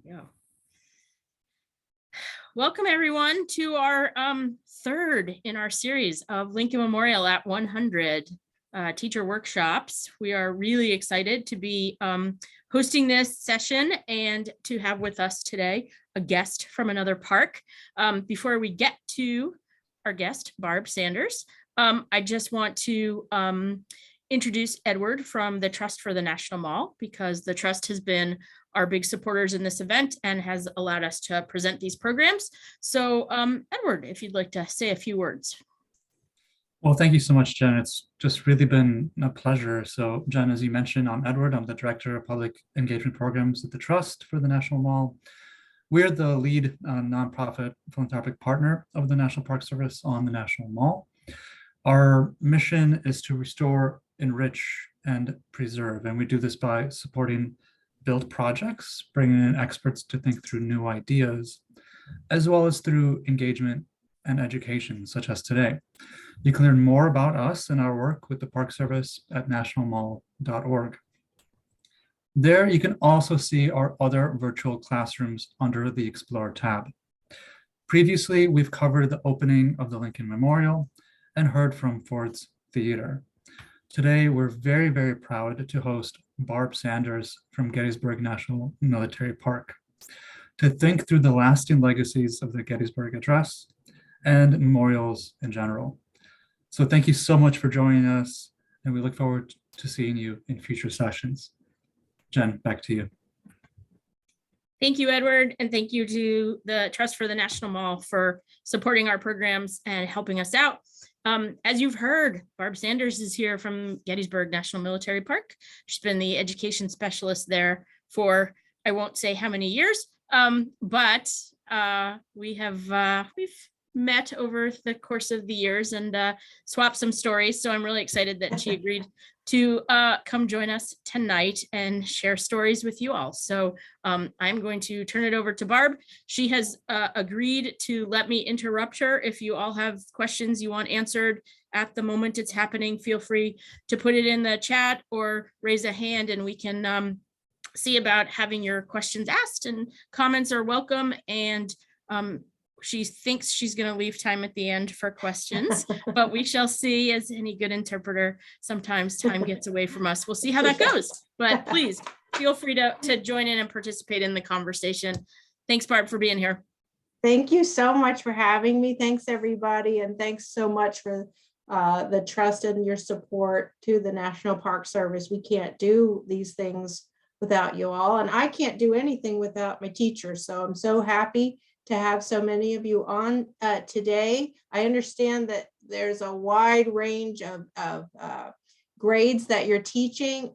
Yeah. Welcome everyone to our third in our series of Lincoln Memorial at 100 teacher workshops. We are really excited to be hosting this session and to have with us today a guest from another park. Before we get to our guest, Barb Sanders, I just want to introduce Edward from the Trust for the National Mall, because the Trust has been our big supporters in this event and has allowed us to present these programs. So Edward, if you'd like to say a few words. Well, thank you so much, Jen. It's just really been a pleasure. So Jen, as you mentioned, I'm Edward. I'm the Director of Public Engagement Programs at the Trust for the National Mall. We're the lead nonprofit philanthropic partner of the National Park Service on the National Mall. Our mission is to restore, enrich, and preserve. And we do this by supporting built projects, bringing in experts to think through new ideas, as well as through engagement and education, such as today. You can learn more about us and our work with the Park Service at nationalmall.org. There, you can also see our other virtual classrooms under the Explore tab. Previously, we've covered the opening of the Lincoln Memorial and heard from Ford's Theater. Today, we're very, very proud to host Barb Sanders from Gettysburg National Military Park to think through the lasting legacies of the Gettysburg Address and memorials in general. So thank you so much for joining us, and we look forward to seeing you in future sessions. Jen, back to you. Thank you, Edward, and thank you to the Trust for the National Mall for supporting our programs and helping us out. As you've heard, Barb Sanders is here from Gettysburg National Military Park. She's been the education specialist there for, I won't say how many years, but we've met over the course of the years and swapped some stories. So I'm really excited that she agreed to come join us tonight and share stories with you all. So I'm going to turn it over to Barb. She has agreed to let me interrupt her. If you all have questions you want answered at the moment it's happening, feel free to put it in the chat or raise a hand and we can see about having your questions asked, and comments are welcome. And she thinks she's going to leave time at the end for questions, but we shall see. As any good interpreter, sometimes time gets away from us. We'll see how that goes, but please feel free to join in and participate in the conversation. Thanks, Barb, for being here. Thank you so much for having me. Thanks, everybody. And thanks so much for the trust and your support to the National Park Service. We can't do these things without you all, and I can't do anything without my teachers. So I'm so happy to have so many of you on today. I understand that there's a wide range of grades that you're teaching.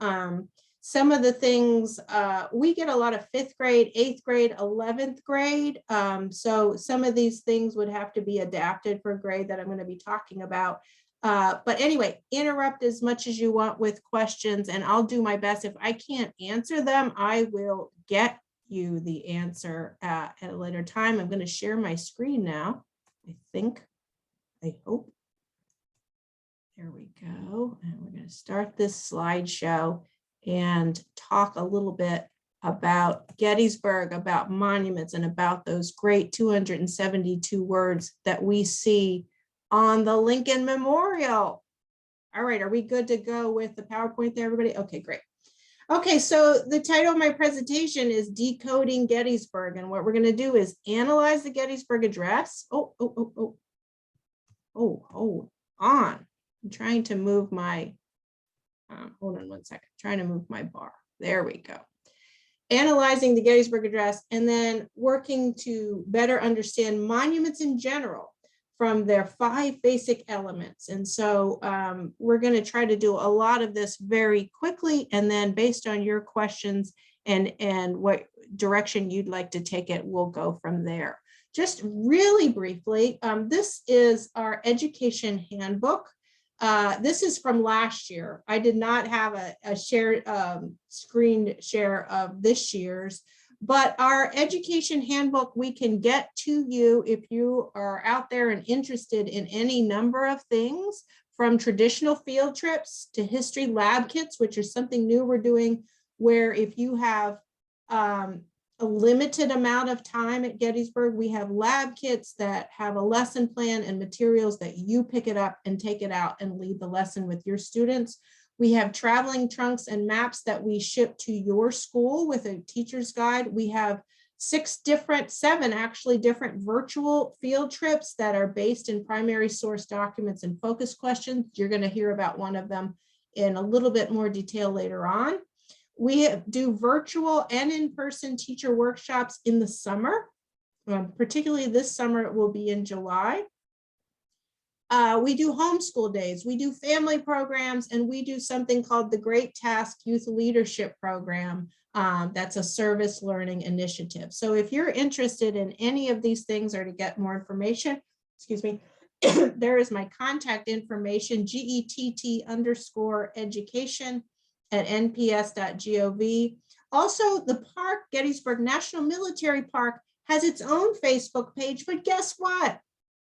Some of the things, we get a lot of 5th grade, 8th grade, 11th grade. So some of these things would have to be adapted for grade that I'm going to be talking about. But anyway, interrupt as much as you want with questions, and I'll do my best. If I can't answer them, I will get you the answer at a later time. I'm going to share my screen now. I hope. There we go. And we're going to start this slideshow and talk a little bit about Gettysburg, about monuments, and about those great 272 words that we see on the Lincoln Memorial. All right, are we good to go with the PowerPoint there, everybody? Okay, great. Okay, so the title of my presentation is Decoding Gettysburg, and what we're going to do is analyze the Gettysburg Address. Hold on. I'm trying to move my, hold on one second, trying to move my bar. There we go. Analyzing the Gettysburg Address, and then working to better understand monuments in general from their 5 basic elements. And so we're going to try to do a lot of this very quickly, and then based on your questions and what direction you'd like to take it, we'll go from there. Just really briefly, this is our education handbook. This is from last year. I did not have a shared screen share of this year's, but our education handbook we can get to you if you are out there and interested in any number of things, from traditional field trips to history lab kits, which is something new we're doing, where if you have a limited amount of time at Gettysburg. We have lab kits that have a lesson plan and materials that you pick it up and take it out and lead the lesson with your students. We have traveling trunks and maps that we ship to your school with a teacher's guide. We have seven actually different virtual field trips that are based in primary source documents and focus questions. You're going to hear about one of them in a little bit more detail later on. We do virtual and in-person teacher workshops in the summer. Particularly this summer, it will be in July. We do homeschool days, we do family programs, and we do something called the Great Task Youth Leadership Program. That's a service learning initiative. So if you're interested in any of these things or to get more information, excuse me, there is my contact information, GETT_education@nps.gov. Also, the park, Gettysburg National Military Park, has its own Facebook page, but guess what?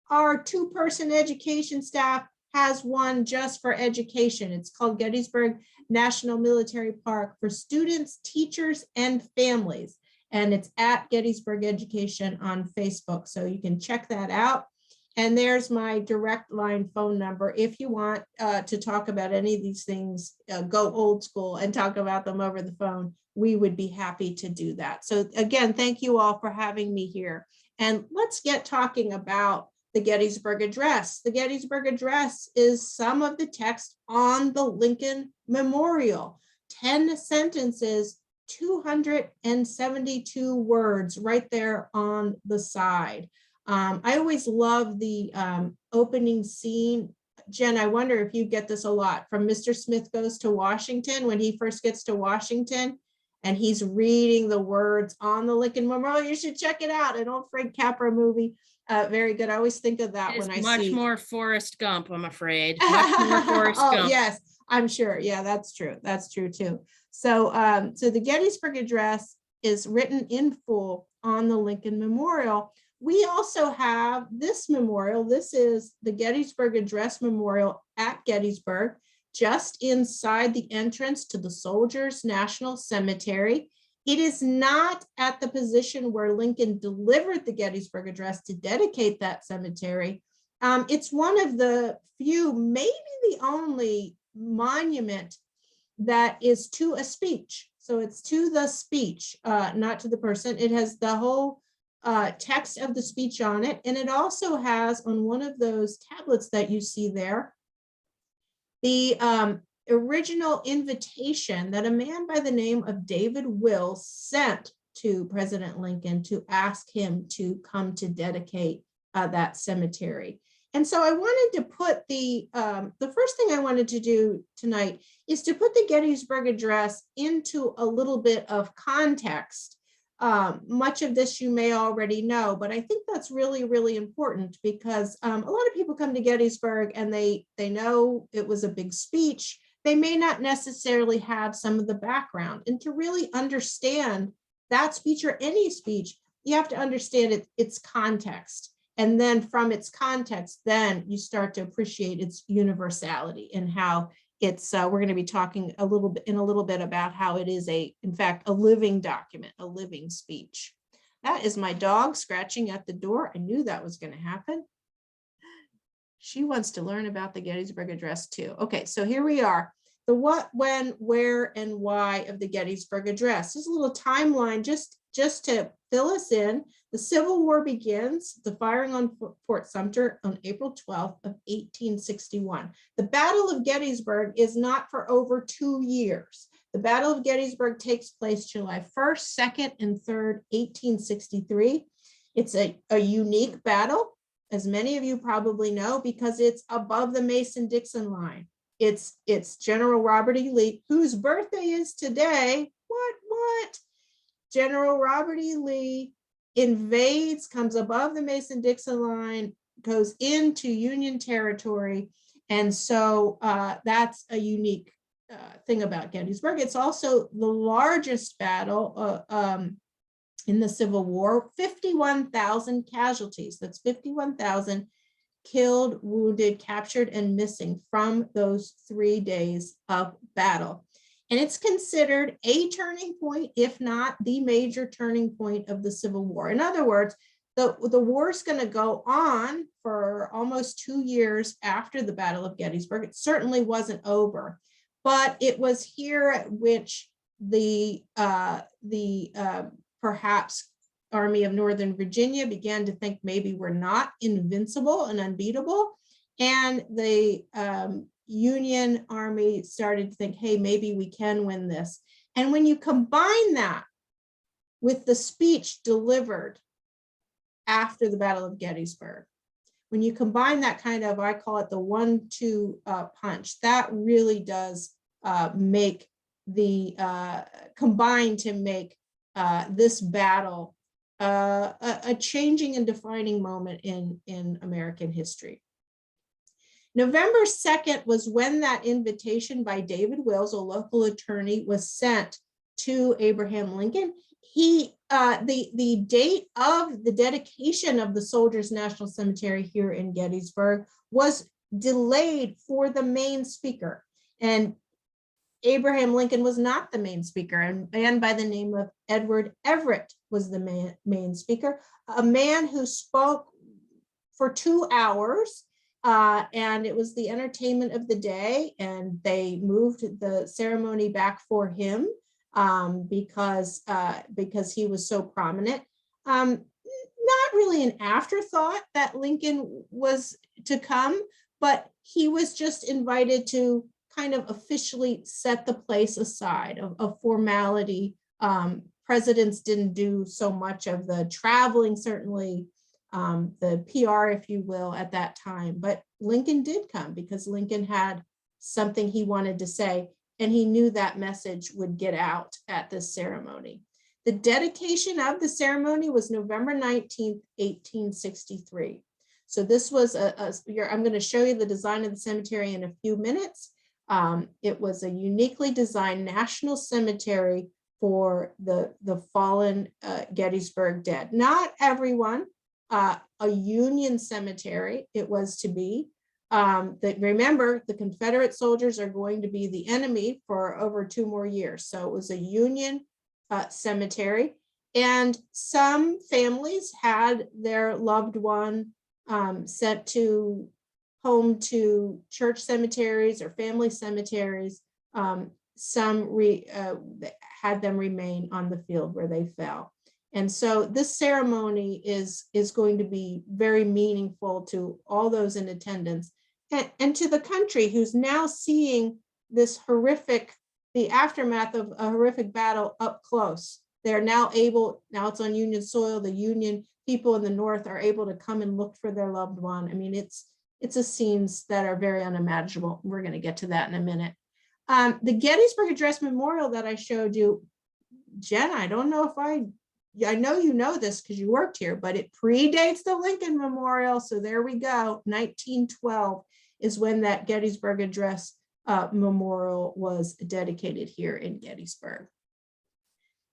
Our two-person education staff has one just for education. It's called Gettysburg National Military Park for students, teachers, and families. And it's at Gettysburg Education on Facebook. So you can check that out. And there's my direct line phone number. If you want to talk about any of these things, go old school and talk about them over the phone, we would be happy to do that. So again, thank you all for having me here. And let's get talking about the Gettysburg Address. The Gettysburg Address is some of the text on the Lincoln Memorial. 10 sentences, 272 words right there on the side. I always love the opening scene. Jen, I wonder if you get this a lot from Mr. Smith Goes to Washington, when he first gets to Washington and he's reading the words on the Lincoln Memorial. You should check it out, an old Frank Capra movie. Very good. I always think of that when I see. Much more Forrest Gump, I'm afraid. Much more Forrest Gump. Yes, I'm sure. Yeah, that's true. That's true too. So, so the Gettysburg Address is written in full on the Lincoln Memorial. We also have this memorial. This is the Gettysburg Address Memorial at Gettysburg, just inside the entrance to the Soldiers National Cemetery. It is not at the position where Lincoln delivered the Gettysburg Address to dedicate that cemetery. It's one of the few, maybe the only monument that is to a speech. So it's to the speech, not to the person. It has the whole text of the speech on it. And it also has on one of those tablets that you see there, the original invitation that a man by the name of David Will sent to President Lincoln to ask him to come to dedicate that cemetery. And so I wanted to put the first thing I wanted to do tonight is to put the Gettysburg Address into a little bit of context. Much of this you may already know, but I think that's really, really important because a lot of people come to Gettysburg and they know it was a big speech. They may not necessarily have some of the background, and to really understand that speech or any speech, you have to understand its context. And then from its context, then you start to appreciate its universality and how it's, we're going to be talking a little bit about how it is in fact, a living document, a living speech. That is my dog scratching at the door. I knew that was going to happen. She wants to learn about the Gettysburg Address too. Okay, so here we are. The what, when, where, and why of the Gettysburg Address. There's a little timeline just to fill us in. The Civil War begins, the firing on Fort Sumter on April 12th of 1861. The Battle of Gettysburg is not for over 2 years. The Battle of Gettysburg takes place July 1st, 2nd, and 3rd, 1863. It's a unique battle, as many of you probably know, because it's above the Mason-Dixon line. It's General Robert E. Lee, whose birthday is today. What? General Robert E. Lee invades, comes above the Mason-Dixon line, goes into Union territory. And so that's a unique thing about Gettysburg. It's also the largest battle in the Civil War, 51,000 casualties. That's 51,000 killed, wounded, captured, and missing from those 3 days of battle. And it's considered a turning point, if not the major turning point of the Civil War. In other words, the war is going to go on for almost 2 years after the Battle of Gettysburg. It certainly wasn't over, but it was here at which the perhaps Army of Northern Virginia began to think maybe we're not invincible and unbeatable. And the Union Army started to think, hey, maybe we can win this. And when you combine that with the speech delivered after the Battle of Gettysburg, when you combine that kind of, I call it the 1-2 punch, that really does make the combine to make this battle a changing and defining moment in American history. November 2nd was when that invitation by David Wills, a local attorney, was sent to Abraham Lincoln. The date of the dedication of the Soldiers National Cemetery here in Gettysburg was delayed for the main speaker. And Abraham Lincoln was not the main speaker. A man by the name of Edward Everett was the main speaker, a man who spoke for 2 hours. And it was the entertainment of the day, and they moved the ceremony back for him because he was so prominent. Not really an afterthought that Lincoln was to come, but he was just invited to kind of officially set the place aside of formality. Presidents didn't do so much of the traveling, certainly. The PR, if you will, at that time. But Lincoln did come because Lincoln had something he wanted to say, and he knew that message would get out at this ceremony. The dedication of the ceremony was November 19th, 1863. So this was I'm going to show you the design of the cemetery in a few minutes. It was a uniquely designed national cemetery for the fallen Gettysburg dead. Not everyone. A Union cemetery it was to be. Remember, the Confederate soldiers are going to be the enemy for over 2 more years. So it was a Union cemetery. And some families had their loved one sent home to church cemeteries or family cemeteries. Some had them remain on the field where they fell. And so this ceremony is going to be very meaningful to all those in attendance and to the country who's now seeing this the aftermath of a horrific battle up close. They're now it's on Union soil, the Union people in the North are able to come and look for their loved one. I mean, it's a scenes that are very unimaginable. We're going to get to that in a minute. The Gettysburg Address Memorial that I showed you, Jen, I don't know if I know you know this because you worked here, but it predates the Lincoln Memorial. So there we go. 1912 is when that Gettysburg Address Memorial was dedicated here in Gettysburg.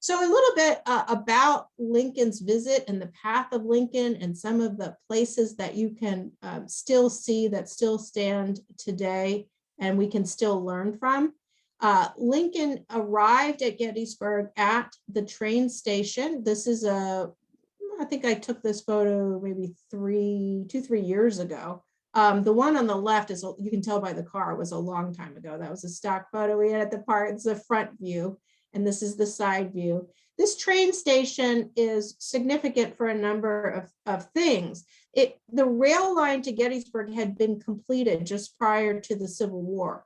So a little bit about Lincoln's visit and the path of Lincoln and some of the places that you can still see that still stand today and we can still learn from. Lincoln arrived at Gettysburg at the train station. This is I think I took this photo maybe 2-3 years ago. The one on the left is, you can tell by the car, was a long time ago. That was a stock photo we had at the park. It's the front view, and this is the side view. This train station is significant for a number of things. The rail line to Gettysburg had been completed just prior to the Civil War.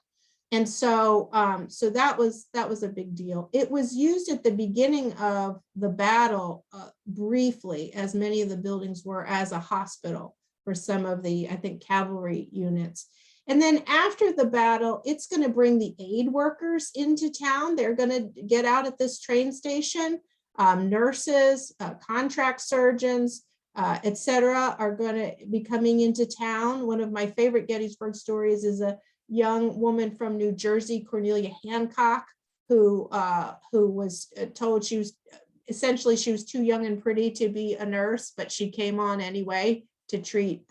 And so that was a big deal. It was used at the beginning of the battle briefly, as many of the buildings were, as a hospital for some of the, I think, cavalry units. And then after the battle, it's going to bring the aid workers into town. They're going to get out at this train station. Nurses, contract surgeons, et cetera, are going to be coming into town. One of my favorite Gettysburg stories is a young woman from New Jersey, Cornelia Hancock, who was told she was too young and pretty to be a nurse, but she came on anyway to treat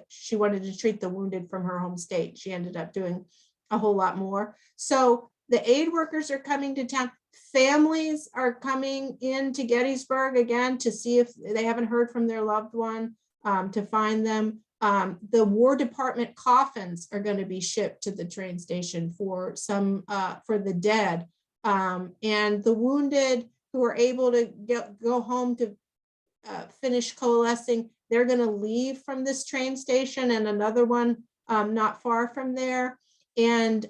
she wanted to treat the wounded from her home state. She ended up doing a whole lot more. So the aid workers are coming to town. Families are coming into Gettysburg again to see if they haven't heard from their loved one, to find them. The War Department coffins are going to be shipped to the train station for some, for the dead. And the wounded who are able to go home to finish coalescing, they're going to leave from this train station and another one not far from there, and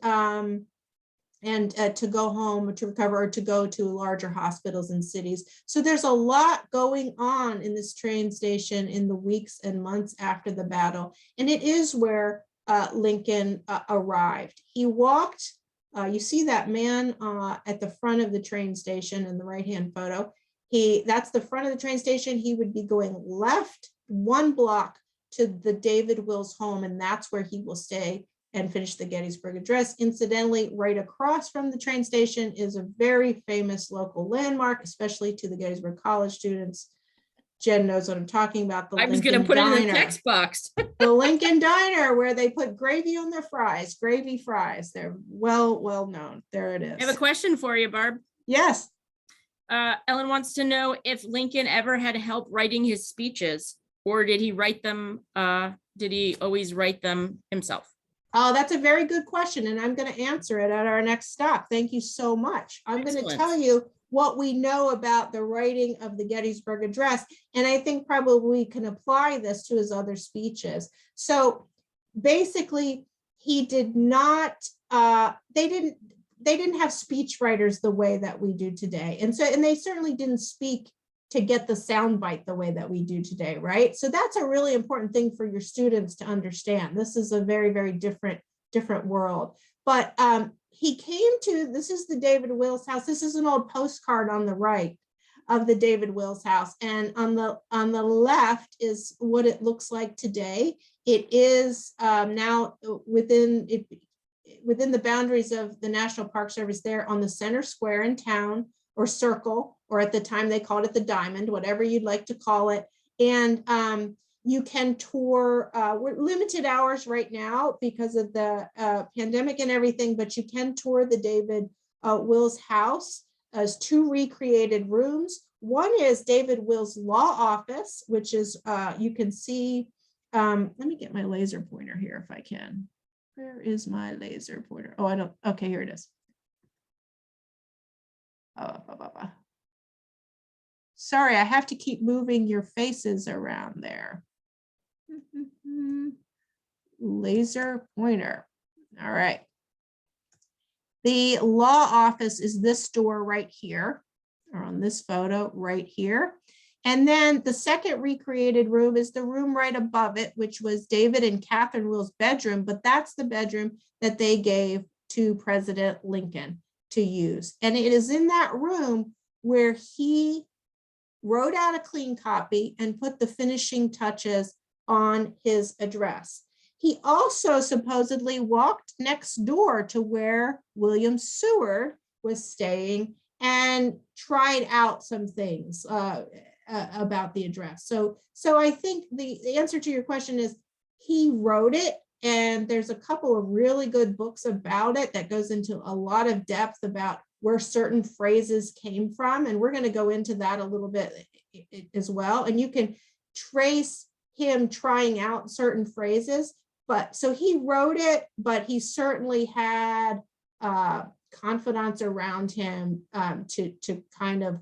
to go home to recover, or to go to larger hospitals and cities. So there's a lot going on in this train station in the weeks and months after the battle. And it is where Lincoln arrived. He walked, you see that man at the front of the train station in the right-hand photo. That's the front of the train station. He would be going left 1 block to the David Wills home, and that's where he will stay and finish the Gettysburg Address. Incidentally, right across from the train station is a very famous local landmark, especially to the Gettysburg College students. Jen knows what I'm talking about. I was going to put it in the text box. The Lincoln Diner, where they put gravy on their fries, gravy fries. They're well known. There it is. I have a question for you, Barb. Yes. Ellen wants to know if Lincoln ever had help writing his speeches, or did he write them? Did he always write them himself? Oh, that's a very good question, and I'm going to answer it at our next stop. Thank you so much. I'm going to tell you what we know about the writing of the Gettysburg Address, and I think probably we can apply this to his other speeches. So basically, he did not, they didn't have speech writers the way that we do today. And they certainly didn't speak to get the soundbite the way that we do today, right? So that's a really important thing for your students to understand. This is a very, very different world. But he came to, this is the David Wills house. This is an old postcard on the right of the David Wills house. And on the left is what it looks like today. It is now within the boundaries of the National Park Service there on the center square in town, or circle, or at the time they called it the diamond, whatever you'd like to call it. And you can tour, we're limited hours right now because of the pandemic and everything, but you can tour the David Wills house. As 2 recreated rooms. One is David Wills' law office, which is, you can see, let me get my laser pointer here if I can. Where is my laser pointer? Oh, I don't, okay, here it is. Sorry, I have to keep moving your faces around there. Laser pointer. All right. The law office is this door right here, or on this photo right here. And then the second recreated room is the room right above it, which was David and Catherine Wills' bedroom, but that's the bedroom that they gave to President Lincoln to use. And it is in that room where he wrote out a clean copy and put the finishing touches on his address. He also supposedly walked next door to where William Seward was staying and tried out some things about the address. So I think the answer to your question is he wrote it, and there's a couple of really good books about it that goes into a lot of depth about where certain phrases came from. And we're going to go into that a little bit as well. And you can trace him trying out certain phrases. But so he wrote it, but he certainly had confidants around him to kind of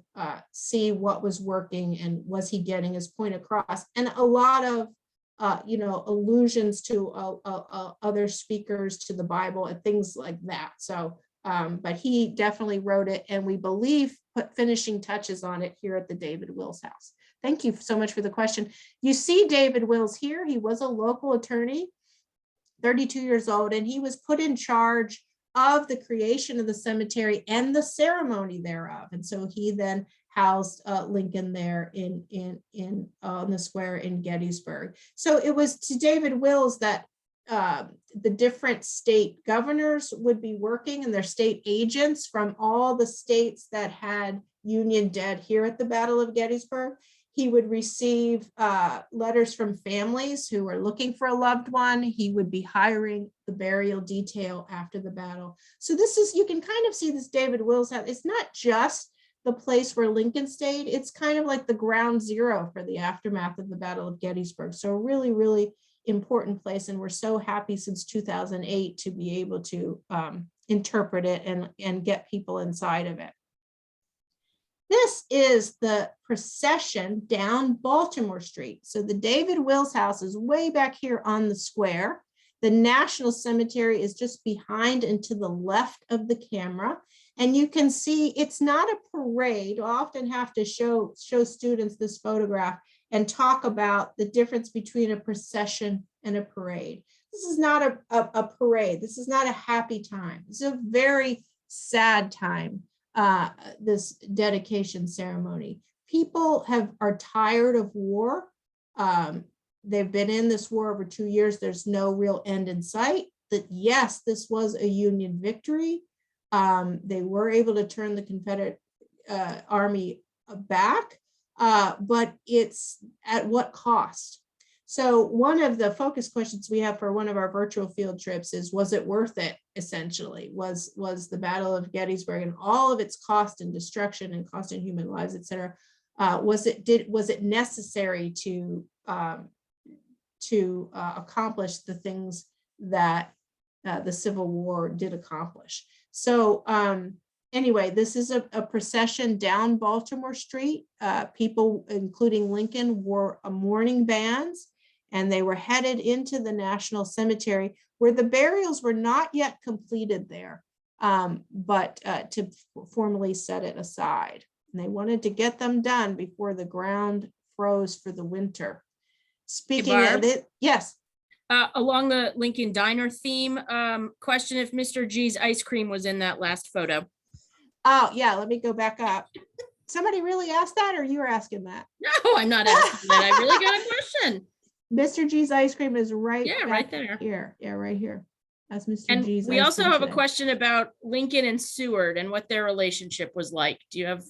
see what was working and was he getting his point across. And a lot of allusions to other speakers, to the Bible and things like that. So, but he definitely wrote it, and we believe put finishing touches on it here at the David Wills house. Thank you so much for the question. You see David Wills here. He was a local attorney, 32 years old, and he was put in charge of the creation of the cemetery and the ceremony thereof. And so he then housed Lincoln there on the square in Gettysburg. So it was to David Wills that the different state governors would be working, and their state agents from all the states that had Union dead here at the Battle of Gettysburg. He would receive letters from families who were looking for a loved one. He would be hiring the burial detail after the battle. So this is, you can kind of see this David Wills house. It's not just the place where Lincoln stayed. It's kind of like the ground zero for the aftermath of the Battle of Gettysburg. So a really, really important place. And we're so happy since 2008 to be able to interpret it and get people inside of it. This is the procession down Baltimore Street. So the David Wills house is way back here on the square. The National Cemetery is just behind and to the left of the camera. And you can see it's not a parade. I often have to show students this photograph and talk about the difference between a procession and a parade. This is not a parade. This is not a happy time. It's a very sad time. This dedication ceremony. People are tired of war. They've been in this war over 2 years. There's no real end in sight. That yes, this was a Union victory. They were able to turn the Confederate army back, but it's at what cost? So one of the focus questions we have for one of our virtual field trips is, was it worth it? Essentially, was the Battle of Gettysburg and all of its cost and destruction and cost in human lives, et cetera, was it necessary to accomplish the things that the Civil War did accomplish? So anyway, this is a procession down Baltimore Street. People, including Lincoln, wore mourning bands, and they were headed into the National Cemetery, where the burials were not yet completed there, but to formally set it aside. And they wanted to get them done before the ground froze for the winter. Speaking of it, yes. Along the Lincoln Diner theme, question if Mr. G's ice cream was in that last photo. Oh, yeah, let me go back up. Somebody really asked that, or you were asking that? No, I'm not asking that. I really got a question. Mr. G's ice cream is right, right there. Here. Yeah, right here. That's Mr. And G's. we ice also cream have today. a question about Lincoln and Seward and what their relationship was like. Do you have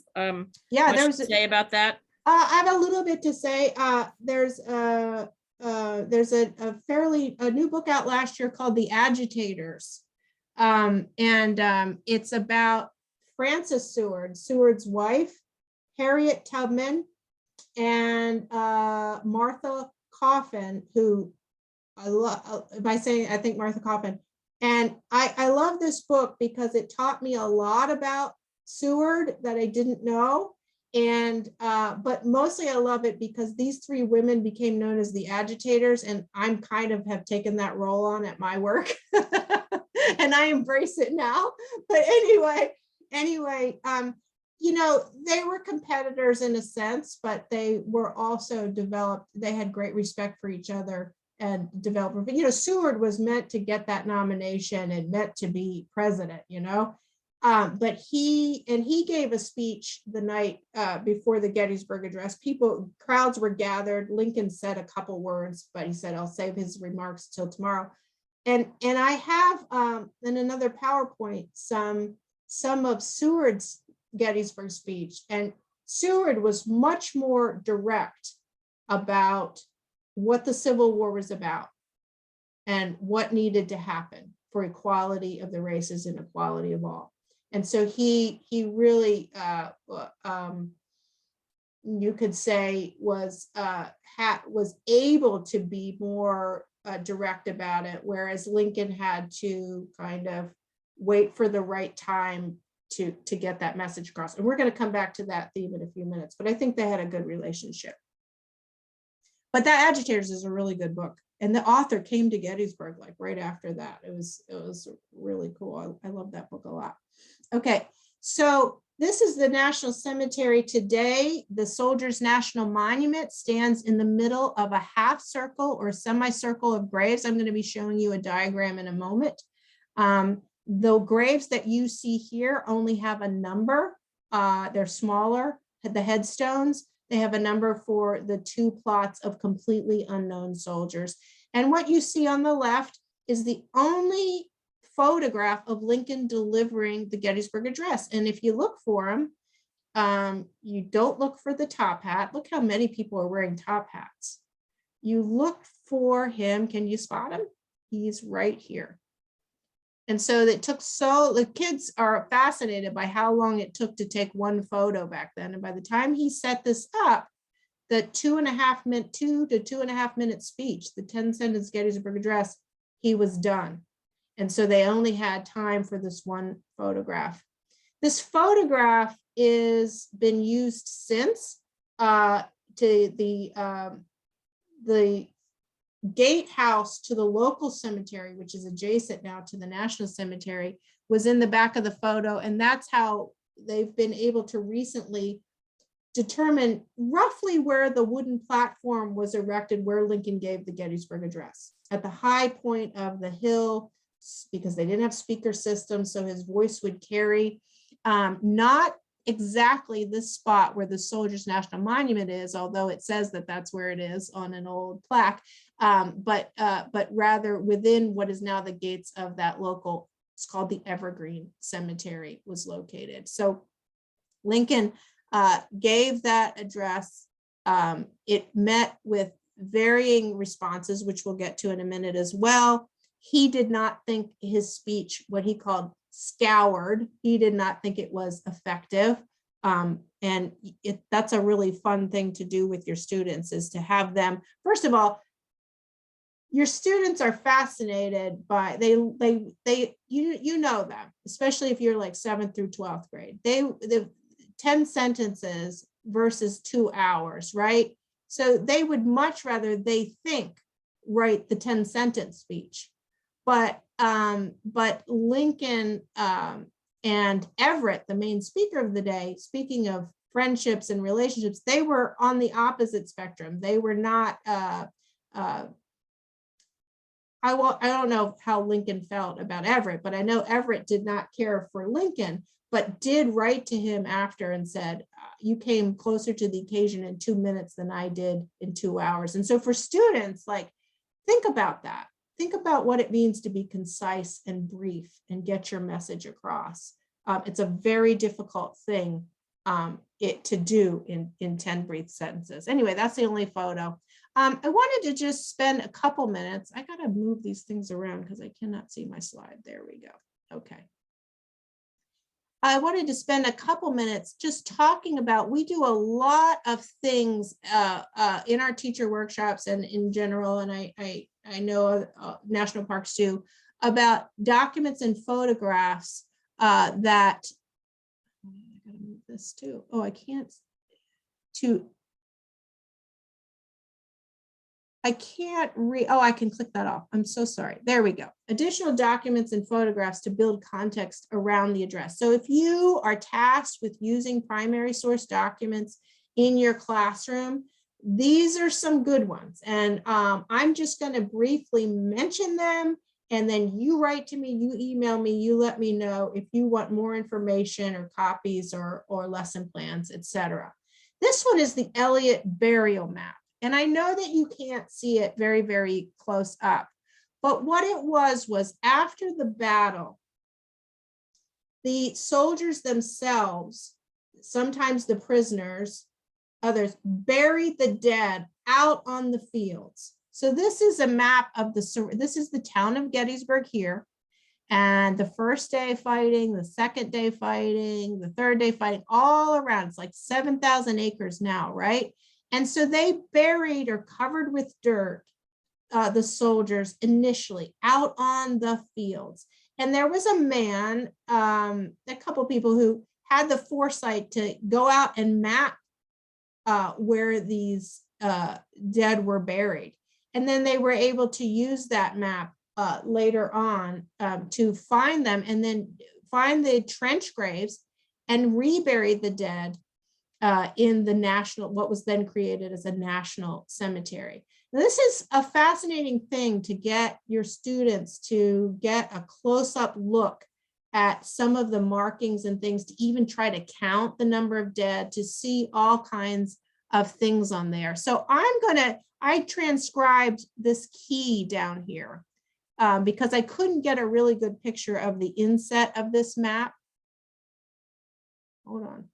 yeah, much to say about that? I have a little bit to say. There's a new book out last year called The Agitators. It's about Frances Seward, Seward's wife, Harriet Tubman, and Martha Coffin, who I love, by saying, I think Martha Coffin. And I love this book because it taught me a lot about Seward that I didn't know. And but mostly I love it because these three women became known as the agitators, and I'm kind of have taken that role on at my work. And I embrace it now. But anyway, you know, they were competitors in a sense, but they were also developed, they had great respect for each other and developed, but you know, Seward was meant to get that nomination and meant to be president, you know. But he gave a speech the night before the Gettysburg Address. Crowds were gathered. Lincoln said a couple words, but he said, I'll save his remarks till tomorrow. And I have in another PowerPoint some of Seward's Gettysburg speech, and Seward was much more direct about what the Civil War was about and what needed to happen for equality of the races and equality of all. And so he really, you could say, was able to be more direct about it, whereas Lincoln had to kind of wait for the right time to get that message across. And we're going to come back to that theme in a few minutes, but I think they had a good relationship. But That Agitators is a really good book. And the author came to Gettysburg like right after that. It was really cool. I love that book a lot. Okay, so this is the National Cemetery today. The Soldiers' National Monument stands in the middle of a half circle or semicircle of graves. I'm going to be showing you a diagram in a moment. The graves that you see here only have a number. They're smaller. The headstones, they have a number for the 2 plots of completely unknown soldiers. And what you see on the left is the only photograph of Lincoln delivering the Gettysburg Address. And if you look for him, you don't look for the top hat. Look how many people are wearing top hats. You look for him. Can you spot him? He's right here. And so the kids are fascinated by how long it took to take one photo back then. And by the time he set this up, the 2 to 2.5 minute speech, the 10-sentence Gettysburg Address, he was done. And so they only had time for this one photograph. This photograph is been used since to the gatehouse to the local cemetery, which is adjacent now to the National Cemetery, was in the back of the photo. And that's how they've been able to recently determine roughly where the wooden platform was erected, where Lincoln gave the Gettysburg Address, at the high point of the hill, because they didn't have speaker systems, so his voice would carry. Not exactly this spot where the Soldiers National Monument is, although it says that that's where it is on an old plaque, but rather within what is now the gates of that local, it's called the Evergreen Cemetery, was located. So Lincoln gave that address. It met with varying responses, which we'll get to in a minute as well. He did not think his speech, what he called scoured, he did not think it was effective. And that's a really fun thing to do with your students, is to have them, first of all, your students are fascinated by, you know them, especially if you're like 7th through 12th grade. The 10 sentences versus 2 hours, right? So they would much rather, they think, write the 10-sentence speech. But Lincoln and Everett, the main speaker of the day, speaking of friendships and relationships, they were on the opposite spectrum. They were not, I don't know how Lincoln felt about Everett, but I know Everett did not care for Lincoln, but did write to him after and said, you came closer to the occasion in 2 minutes than I did in 2 hours. And so for students, like, think about that. Think about what it means to be concise and brief and get your message across. It's a very difficult thing to do in 10 brief sentences. Anyway, that's the only photo. I wanted to just spend a couple minutes. I gotta move these things around because I cannot see my slide. There we go. Okay. I wanted to spend a couple minutes just talking about, we do a lot of things in our teacher workshops and in general, and I know national parks do, about documents and photographs that, I gotta move this too. Oh, I can't read. Oh, I can click that off. I'm so sorry. There we go. Additional documents and photographs to build context around the address. So if you are tasked with using primary source documents in your classroom, these are some good ones. And I'm just going to briefly mention them. And then you write to me, you email me, you let me know if you want more information or copies or lesson plans, etc. This one is the Elliott Burial Map. And I know that you can't see it very, very close up, but what it was after the battle, the soldiers themselves, sometimes the prisoners, others, buried the dead out on the fields. So this is a map of this is the town of Gettysburg here. And the first day fighting, the second day fighting, the third day fighting, all around. It's like 7,000 acres now, right? And so they buried or covered with dirt the soldiers initially out on the fields. And there was a man, a couple of people who had the foresight to go out and map where these dead were buried. And then they were able to use that map later on to find them and then find the trench graves and rebury the dead in the national, what was then created as a national cemetery. Now, this is a fascinating thing to get your students to get a close-up look at some of the markings and things, to even try to count the number of dead, to see all kinds of things on there. So I transcribed this key down here because I couldn't get a really good picture of the inset of this map. Hold on.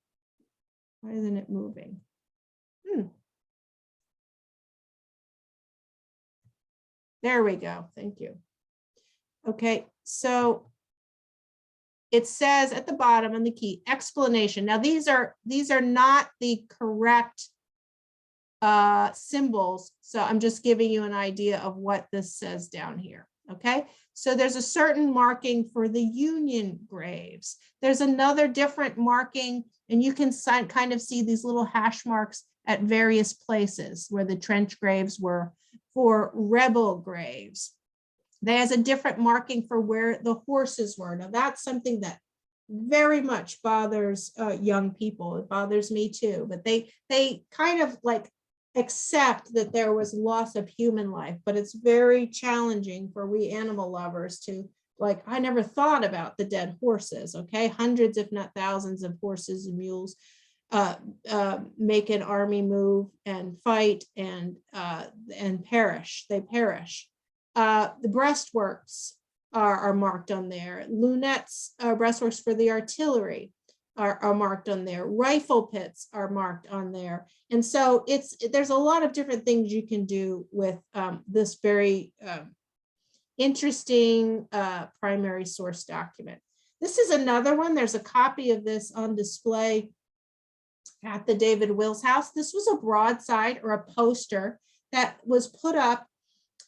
Why isn't it moving? There we go. Thank you. Okay, so it says at the bottom in the key explanation. Now these are not the correct symbols. So I'm just giving you an idea of what this says down here. Okay, so there's a certain marking for the Union graves. There's another different marking, and you can kind of see these little hash marks at various places where the trench graves were for rebel graves. There's a different marking for where the horses were. Now that's something that very much bothers young people. It bothers me too, but they kind of like accept that there was loss of human life, but it's very challenging for we animal lovers to like, I never thought about the dead horses, okay? Hundreds, if not thousands of horses and mules make an army move and fight and perish, they perish. The breastworks are marked on there. Lunettes, breastworks for the artillery are marked on there. Rifle pits are marked on there. And so there's a lot of different things you can do with this very interesting primary source document. This is another one. There's a copy of this on display at the David Wills House. This was a broadside or a poster that was put up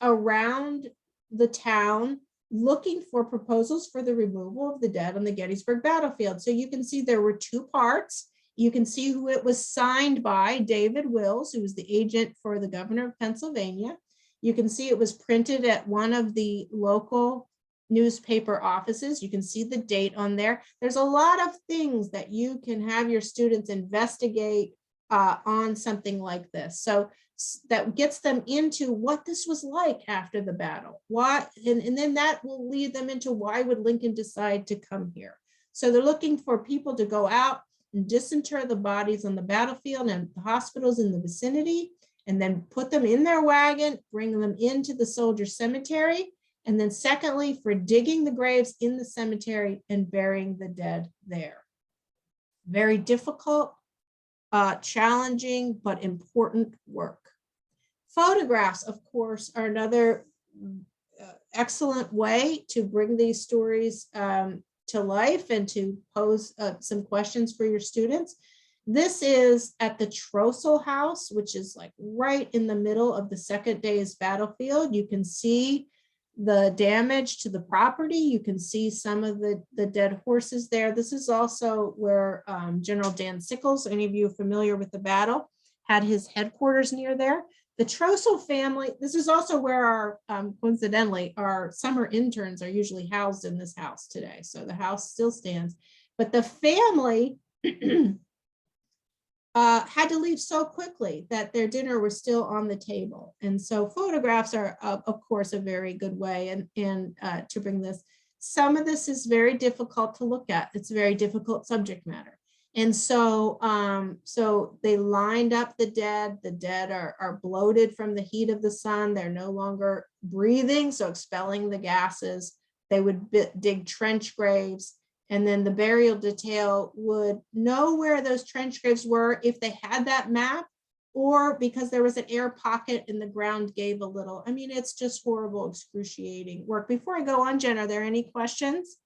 around the town looking for proposals for the removal of the dead on the Gettysburg battlefield. So you can see there were two parts. You can see who it was signed by, David Wills, who was the agent for the governor of Pennsylvania. You can see it was printed at one of the local newspaper offices. You can see the date on there. There's a lot of things that you can have your students investigate on something like this. So that gets them into what this was like after the battle. Why, and then that will lead them into why would Lincoln decide to come here? So they're looking for people to go out and disinter the bodies on the battlefield and the hospitals in the vicinity, and then put them in their wagon, bring them into the soldier cemetery. And then secondly, for digging the graves in the cemetery and burying the dead there. Very difficult, challenging, but important work. Photographs, of course, are another excellent way to bring these stories to life and to pose some questions for your students. This is at the Trosel House, which is like right in the middle of the second day's battlefield. You can see the damage to the property. You can see some of the dead horses there. This is also where General Dan Sickles, any of you familiar with the battle, had his headquarters near there. The Trosel family, this is also where our, coincidentally, our summer interns are usually housed in this house today. So the house still stands, but the family had to leave so quickly that their dinner was still on the table. And so photographs are, of course, a very good way and to bring this. Some of this is very difficult to look at. It's a very difficult subject matter. And so, so they lined up the dead. The dead are bloated from the heat of the sun. They're no longer breathing, so expelling the gases. They would dig trench graves. And then the burial detail would know where those trench graves were if they had that map, or because there was an air pocket and the ground gave a little. I mean, it's just horrible, excruciating work. Before I go on, Jen, are there any questions?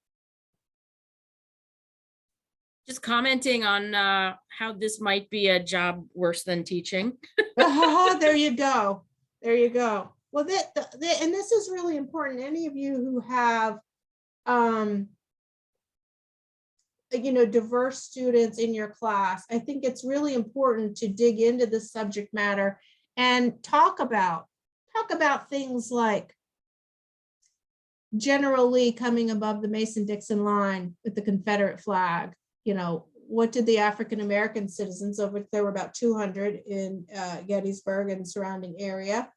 Just commenting on how this might be a job worse than teaching. Oh, there you go. There you go. Well, and this is really important. Any of you who have, you know, diverse students in your class, I think it's really important to dig into the subject matter and talk about things like General Lee coming above the Mason-Dixon line with the Confederate flag. You know, what did the African-American citizens, of which there were about 200 in Gettysburg and surrounding area,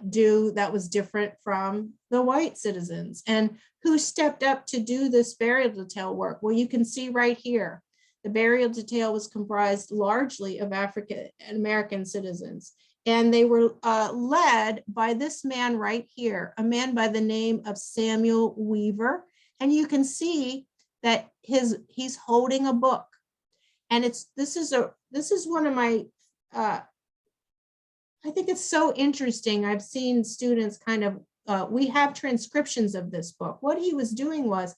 do that was different from the white citizens? And who stepped up to do this burial detail work? Well, you can see right here, the burial detail was comprised largely of African-American citizens. And they were led by this man right here, a man by the name of Samuel Weaver. And you can see that he's holding a book. And this is one of my, I think it's so interesting. I've seen students kind of, we have transcriptions of this book. What he was doing was,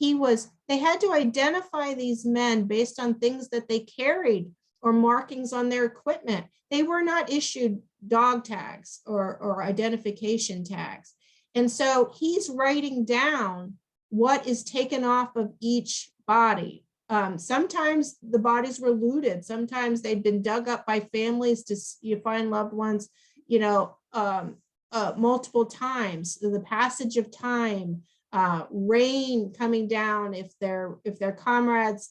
they had to identify these men based on things that they carried or markings on their equipment. They were not issued dog tags or identification tags. And so he's writing down what is taken off of each body. Sometimes the bodies were looted. Sometimes they'd been dug up by families to find loved ones, multiple times. The passage of time, rain coming down if their comrades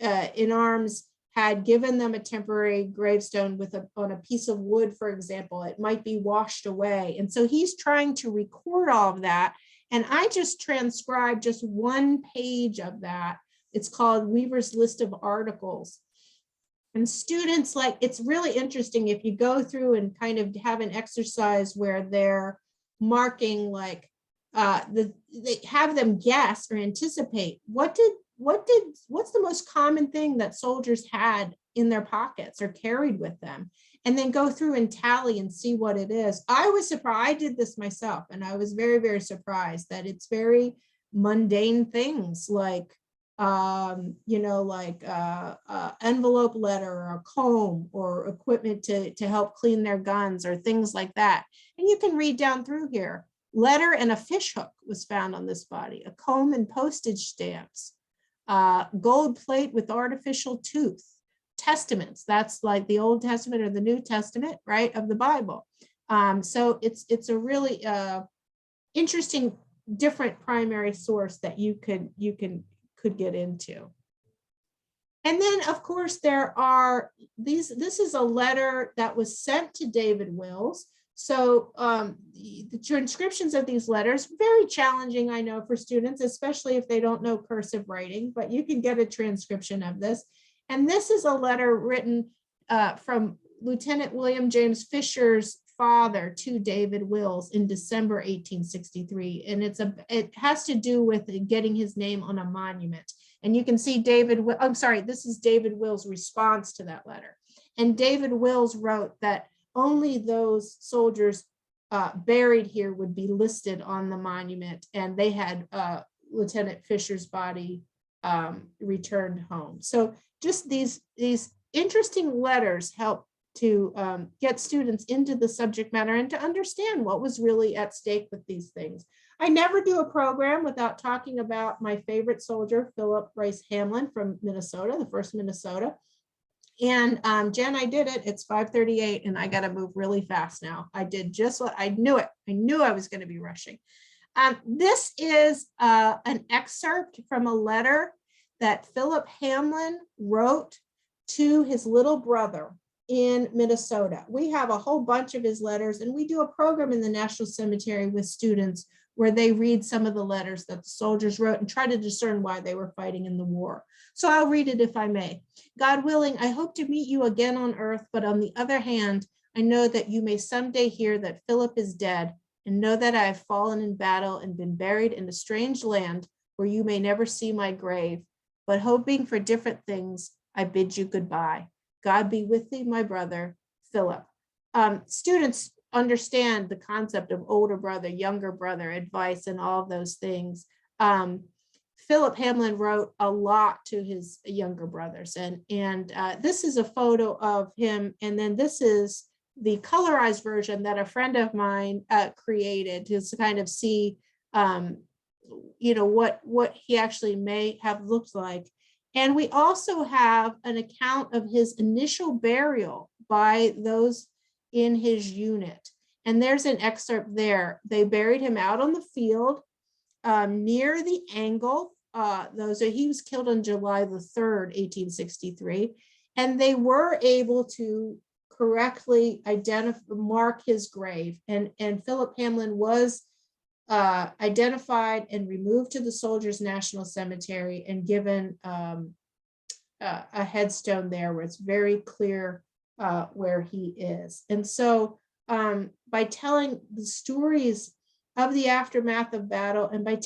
in arms had given them a temporary gravestone on a piece of wood, for example, it might be washed away. And so he's trying to record all of that. And I just transcribed just one page of that. It's called Weaver's List of Articles. And students, it's really interesting if you go through and kind of have an exercise where they're marking they have them guess or anticipate what's the most common thing that soldiers had in their pockets or carried with them, and then go through and tally and see what it is. I was surprised. I did this myself, and I was very, very surprised that it's very mundane things like envelope letter or a comb or equipment to help clean their guns or things like that. And you can read down through here. Letter and a fish hook was found on this body, a comb and postage stamps, gold plate with artificial tooth, testaments, that's like the Old Testament or the New Testament, right, of the Bible. So it's a really interesting, different primary source that you could get into. And then, of course, there are this is a letter that was sent to David Wills. So the transcriptions of these letters, very challenging, I know, for students, especially if they don't know cursive writing, but you can get a transcription of this. And this is a letter written from Lieutenant William James Fisher's father to David Wills in December 1863. And it has to do with getting his name on a monument. And you can see this is David Wills' response to that letter. And David Wills wrote that only those soldiers buried here would be listed on the monument, and they had Lieutenant Fisher's body returned home. So just these interesting letters help to get students into the subject matter and to understand what was really at stake with these things. I never do a program without talking about my favorite soldier, Philip Rice Hamlin from Minnesota, the 1st Minnesota. And Jen, I did it. It's 5:38 and I got to move really fast now. I did just what I knew it. I knew I was going to be rushing. This is an excerpt from a letter that Philip Hamlin wrote to his little brother in Minnesota. We have a whole bunch of his letters, and we do a program in the National Cemetery with students where they read some of the letters that the soldiers wrote and try to discern why they were fighting in the war. So I'll read it if I may. God willing, I hope to meet you again on earth, but on the other hand, I know that you may someday hear that Philip is dead, and know that I have fallen in battle and been buried in a strange land where you may never see my grave. But hoping for different things, I bid you goodbye. God be with thee, my brother, Philip. Students understand the concept of older brother, younger brother, advice, and all of those things. Philip Hamlin wrote a lot to his younger brothers, and this is a photo of him, and then this is the colorized version that a friend of mine created to kind of see, what he actually may have looked like. And we also have an account of his initial burial by those in his unit. And there's an excerpt there. They buried him out on the field near the angle. He was killed on July the 3rd, 1863. And they were able to correctly mark his grave. And Philip Hamlin was identified and removed to the Soldiers National Cemetery and given a headstone there where it's very clear where he is. And so by telling the stories of the aftermath of battle, and by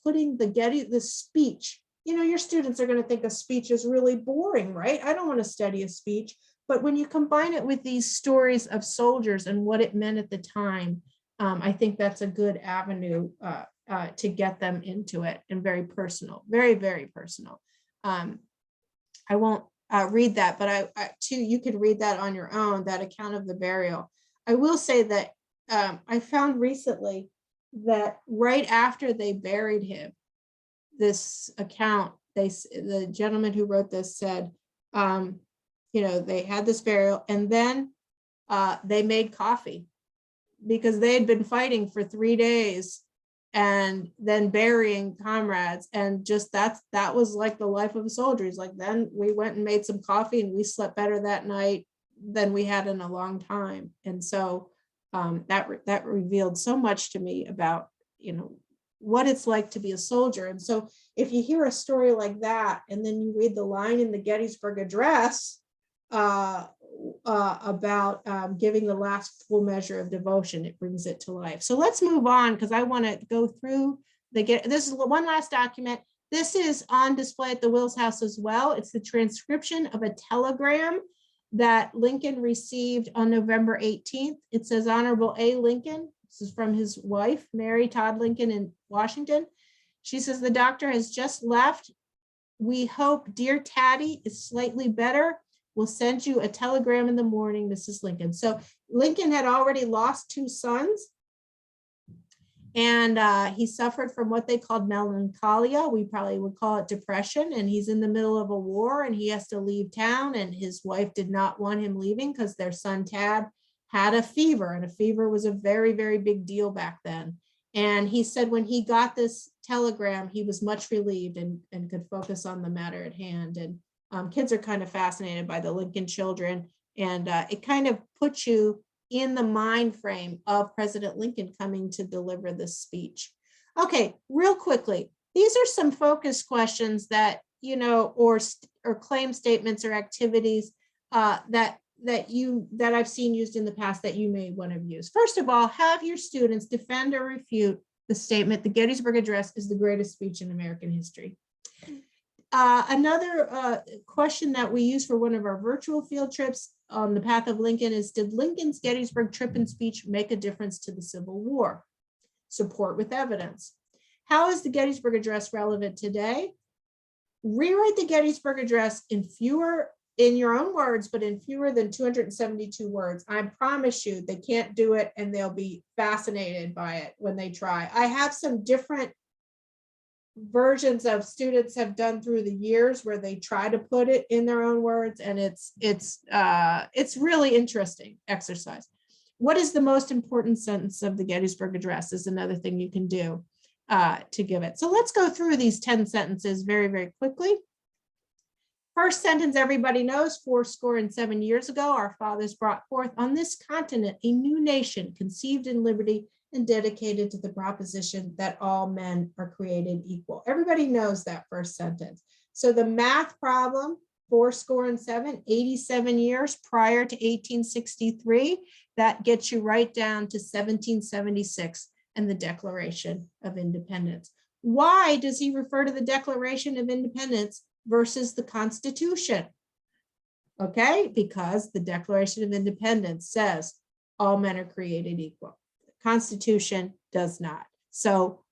putting the speech you know, your students are going to think a speech is really boring, right? I don't want to study a speech. But when you combine it with these stories of soldiers and what it meant at the time, I think that's a good avenue to get them into it, and very personal, very, very personal. I won't read that, but I too, you could read that on your own, that account of the burial. I will say that I found recently that right after they buried him, this account, the gentleman who wrote this said, you know, they had this burial, and then they made coffee because they had been fighting for 3 days and then burying comrades, and just that was like the life of a soldier. He's like, then we went and made some coffee and we slept better that night than we had in a long time. And so that revealed so much to me about, you know, what it's like to be a soldier. And so if you hear a story like that, and then you read the line in the Gettysburg Address about giving the last full measure of devotion, it brings it to life. So let's move on, because I want to go through this is one last document. This is on display at the Wills House as well. It's the transcription of a telegram that Lincoln received on November 18th. It says, Honorable A. Lincoln. This is from his wife, Mary Todd Lincoln, in Washington. She says, the doctor has just left. We hope dear Tatty is slightly better. We'll send you a telegram in the morning, Mrs. Lincoln. So Lincoln had already lost 2 sons, and he suffered from what they called melancholia. We probably would call it depression. And he's in the middle of a war and he has to leave town. And his wife did not want him leaving because their son Tad had a fever, and a fever was a very, very big deal back then. And he said when he got this telegram, he was much relieved and could focus on the matter at hand. And kids are kind of fascinated by the Lincoln children, and it kind of puts you in the mind frame of President Lincoln coming to deliver this speech. Okay, real quickly, these are some focus questions that, you know, or claim statements or activities that I've seen used in the past that you may want to use. First of all, have your students defend or refute the statement, the Gettysburg Address is the greatest speech in American history. Another question that we use for one of our virtual field trips on the path of Lincoln is, did Lincoln's Gettysburg trip and speech make a difference to the Civil War? Support with evidence. How is the Gettysburg Address relevant today? Rewrite the Gettysburg Address in your own words, but in fewer than 272 words. I promise you they can't do it, and they'll be fascinated by it when they try. I have some different versions of students have done through the years where they try to put it in their own words, and it's really interesting exercise. What is the most important sentence of the Gettysburg Address is another thing you can do to give it. So let's go through these 10 sentences very, very quickly. First sentence everybody knows, 77 years ago, our fathers brought forth on this continent a new nation conceived in liberty and dedicated to the proposition that all men are created equal. Everybody knows that first sentence. So the math problem, 87, 87 years prior to 1863, that gets you right down to 1776 and the Declaration of Independence. Why does he refer to the Declaration of Independence versus the Constitution? Okay, because the Declaration of Independence says all men are created equal. Constitution does not. So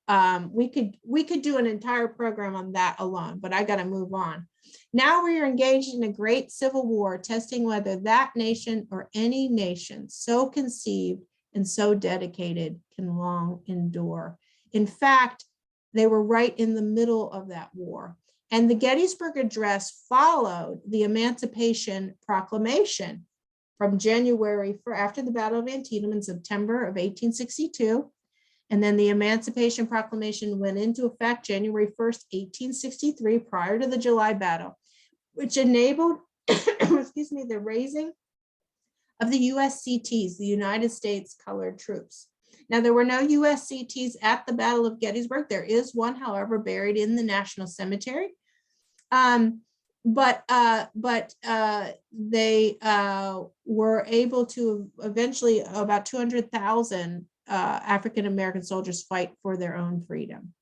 we could do an entire program on that alone, but I got to move on. Now we are engaged in a great civil war, testing whether that nation or any nation so conceived and so dedicated can long endure. In fact, they were right in the middle of that war. And the Gettysburg Address followed the Emancipation Proclamation from January after the Battle of Antietam in September of 1862. And then the Emancipation Proclamation went into effect January 1st, 1863, prior to the July Battle, which enabled, excuse me, the raising of the USCTs, the United States Colored Troops. Now, there were no USCTs at the Battle of Gettysburg. There is one, however, buried in the National Cemetery. But they were able to eventually, about 200,000 African-American soldiers fight for their own freedom.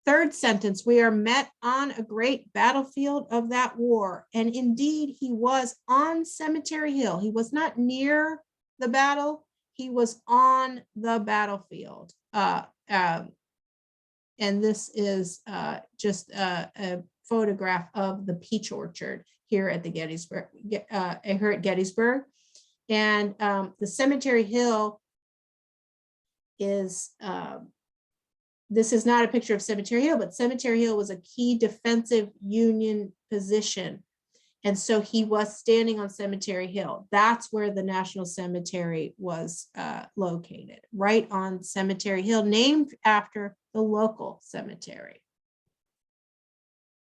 Third sentence, we are met on a great battlefield of that war. And indeed, he was on Cemetery Hill. He was not near the battle. He was on the battlefield. And this is just a photograph of the peach orchard here at the Gettysburg, here at Gettysburg. And the Cemetery Hill is, this is not a picture of Cemetery Hill, but Cemetery Hill was a key defensive Union position. And so he was standing on Cemetery Hill. That's where the National Cemetery was located, right on Cemetery Hill, named after the local cemetery.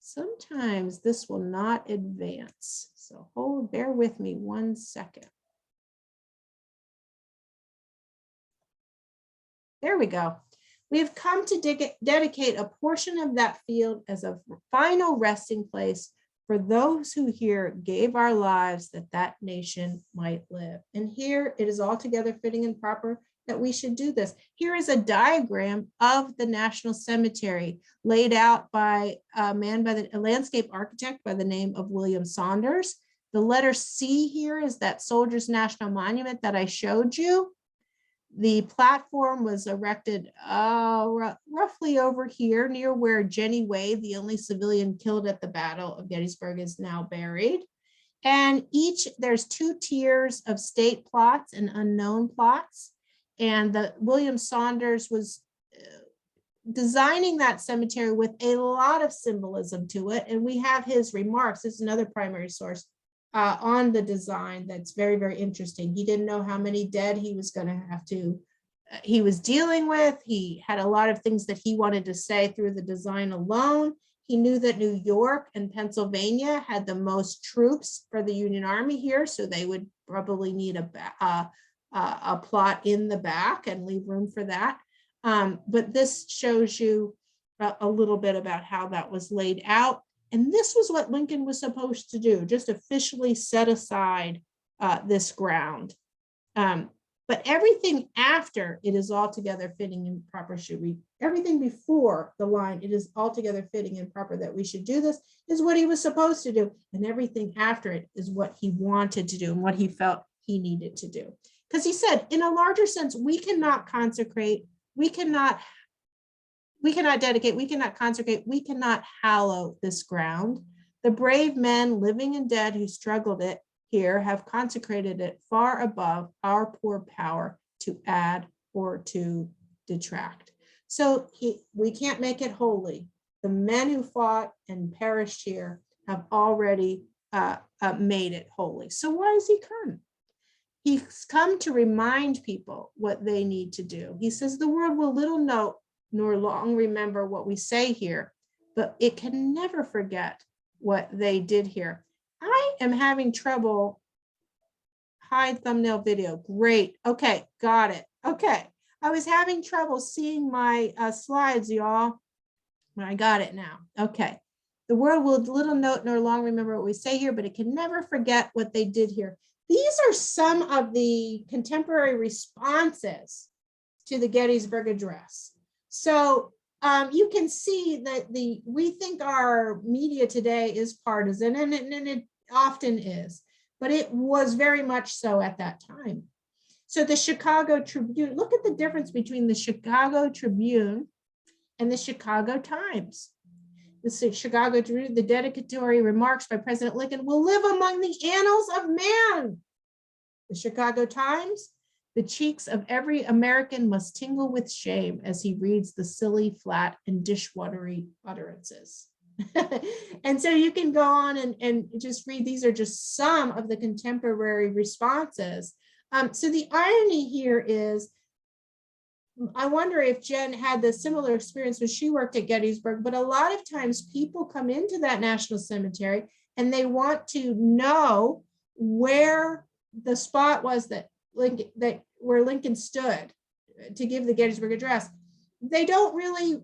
Sometimes this will not advance, so bear with me 1 second. There we go. We have come to dedicate a portion of that field as a final resting place for those who here gave our lives that that nation might live. And here it is altogether fitting and proper that we should do this. Here is a diagram of the National Cemetery laid out by a landscape architect by the name of William Saunders. The letter C here is that Soldiers National Monument that I showed you. The platform was erected roughly over here near where Jenny Wade, the only civilian killed at the Battle of Gettysburg, is now buried. And there's 2 tiers of state plots and unknown plots. And William Saunders was designing that cemetery with a lot of symbolism to it. And we have his remarks. This is another primary source on the design that's very, very interesting. He didn't know how many dead he was going to have to, he was dealing with. He had a lot of things that he wanted to say through the design alone. He knew that New York and Pennsylvania had the most troops for the Union Army here, so they would probably need a plot in the back and leave room for that. But this shows you a little bit about how that was laid out. And this was what Lincoln was supposed to do, just officially set aside this ground. But everything after it is altogether fitting and proper everything before the line, it is altogether fitting and proper that we should do this, is what he was supposed to do. And everything after it is what he wanted to do and what he felt he needed to do. Because he said, in a larger sense, we cannot consecrate, we cannot dedicate, we cannot consecrate, we cannot hallow this ground. The brave men, living and dead, who struggled it here have consecrated it far above our poor power to add or to detract. So we can't make it holy. The men who fought and perished here have already made it holy. So why is he come? He's come to remind people what they need to do. He says the world will little note nor long remember what we say here, but it can never forget what they did here. I am having trouble. Hide thumbnail video. Great. Okay, got it. Okay. I was having trouble seeing my slides, y'all. I got it now. Okay. The world will little note nor long remember what we say here, but it can never forget what they did here. These are some of the contemporary responses to the Gettysburg Address. So you can see that we think our media today is partisan, and it often is, but it was very much so at that time. So the Chicago Tribune, look at the difference between the Chicago Tribune and the Chicago Times. The Chicago Tribune, the dedicatory remarks by President Lincoln will live among the annals of man. The Chicago Times, the cheeks of every American must tingle with shame as he reads the silly, flat, and dishwatery utterances. And so you can go on and just read, these are just some of the contemporary responses. So the irony here is, I wonder if Jen had the similar experience when she worked at Gettysburg, but a lot of times people come into that National Cemetery and they want to know where the spot was that where Lincoln stood to give the Gettysburg Address. They don't really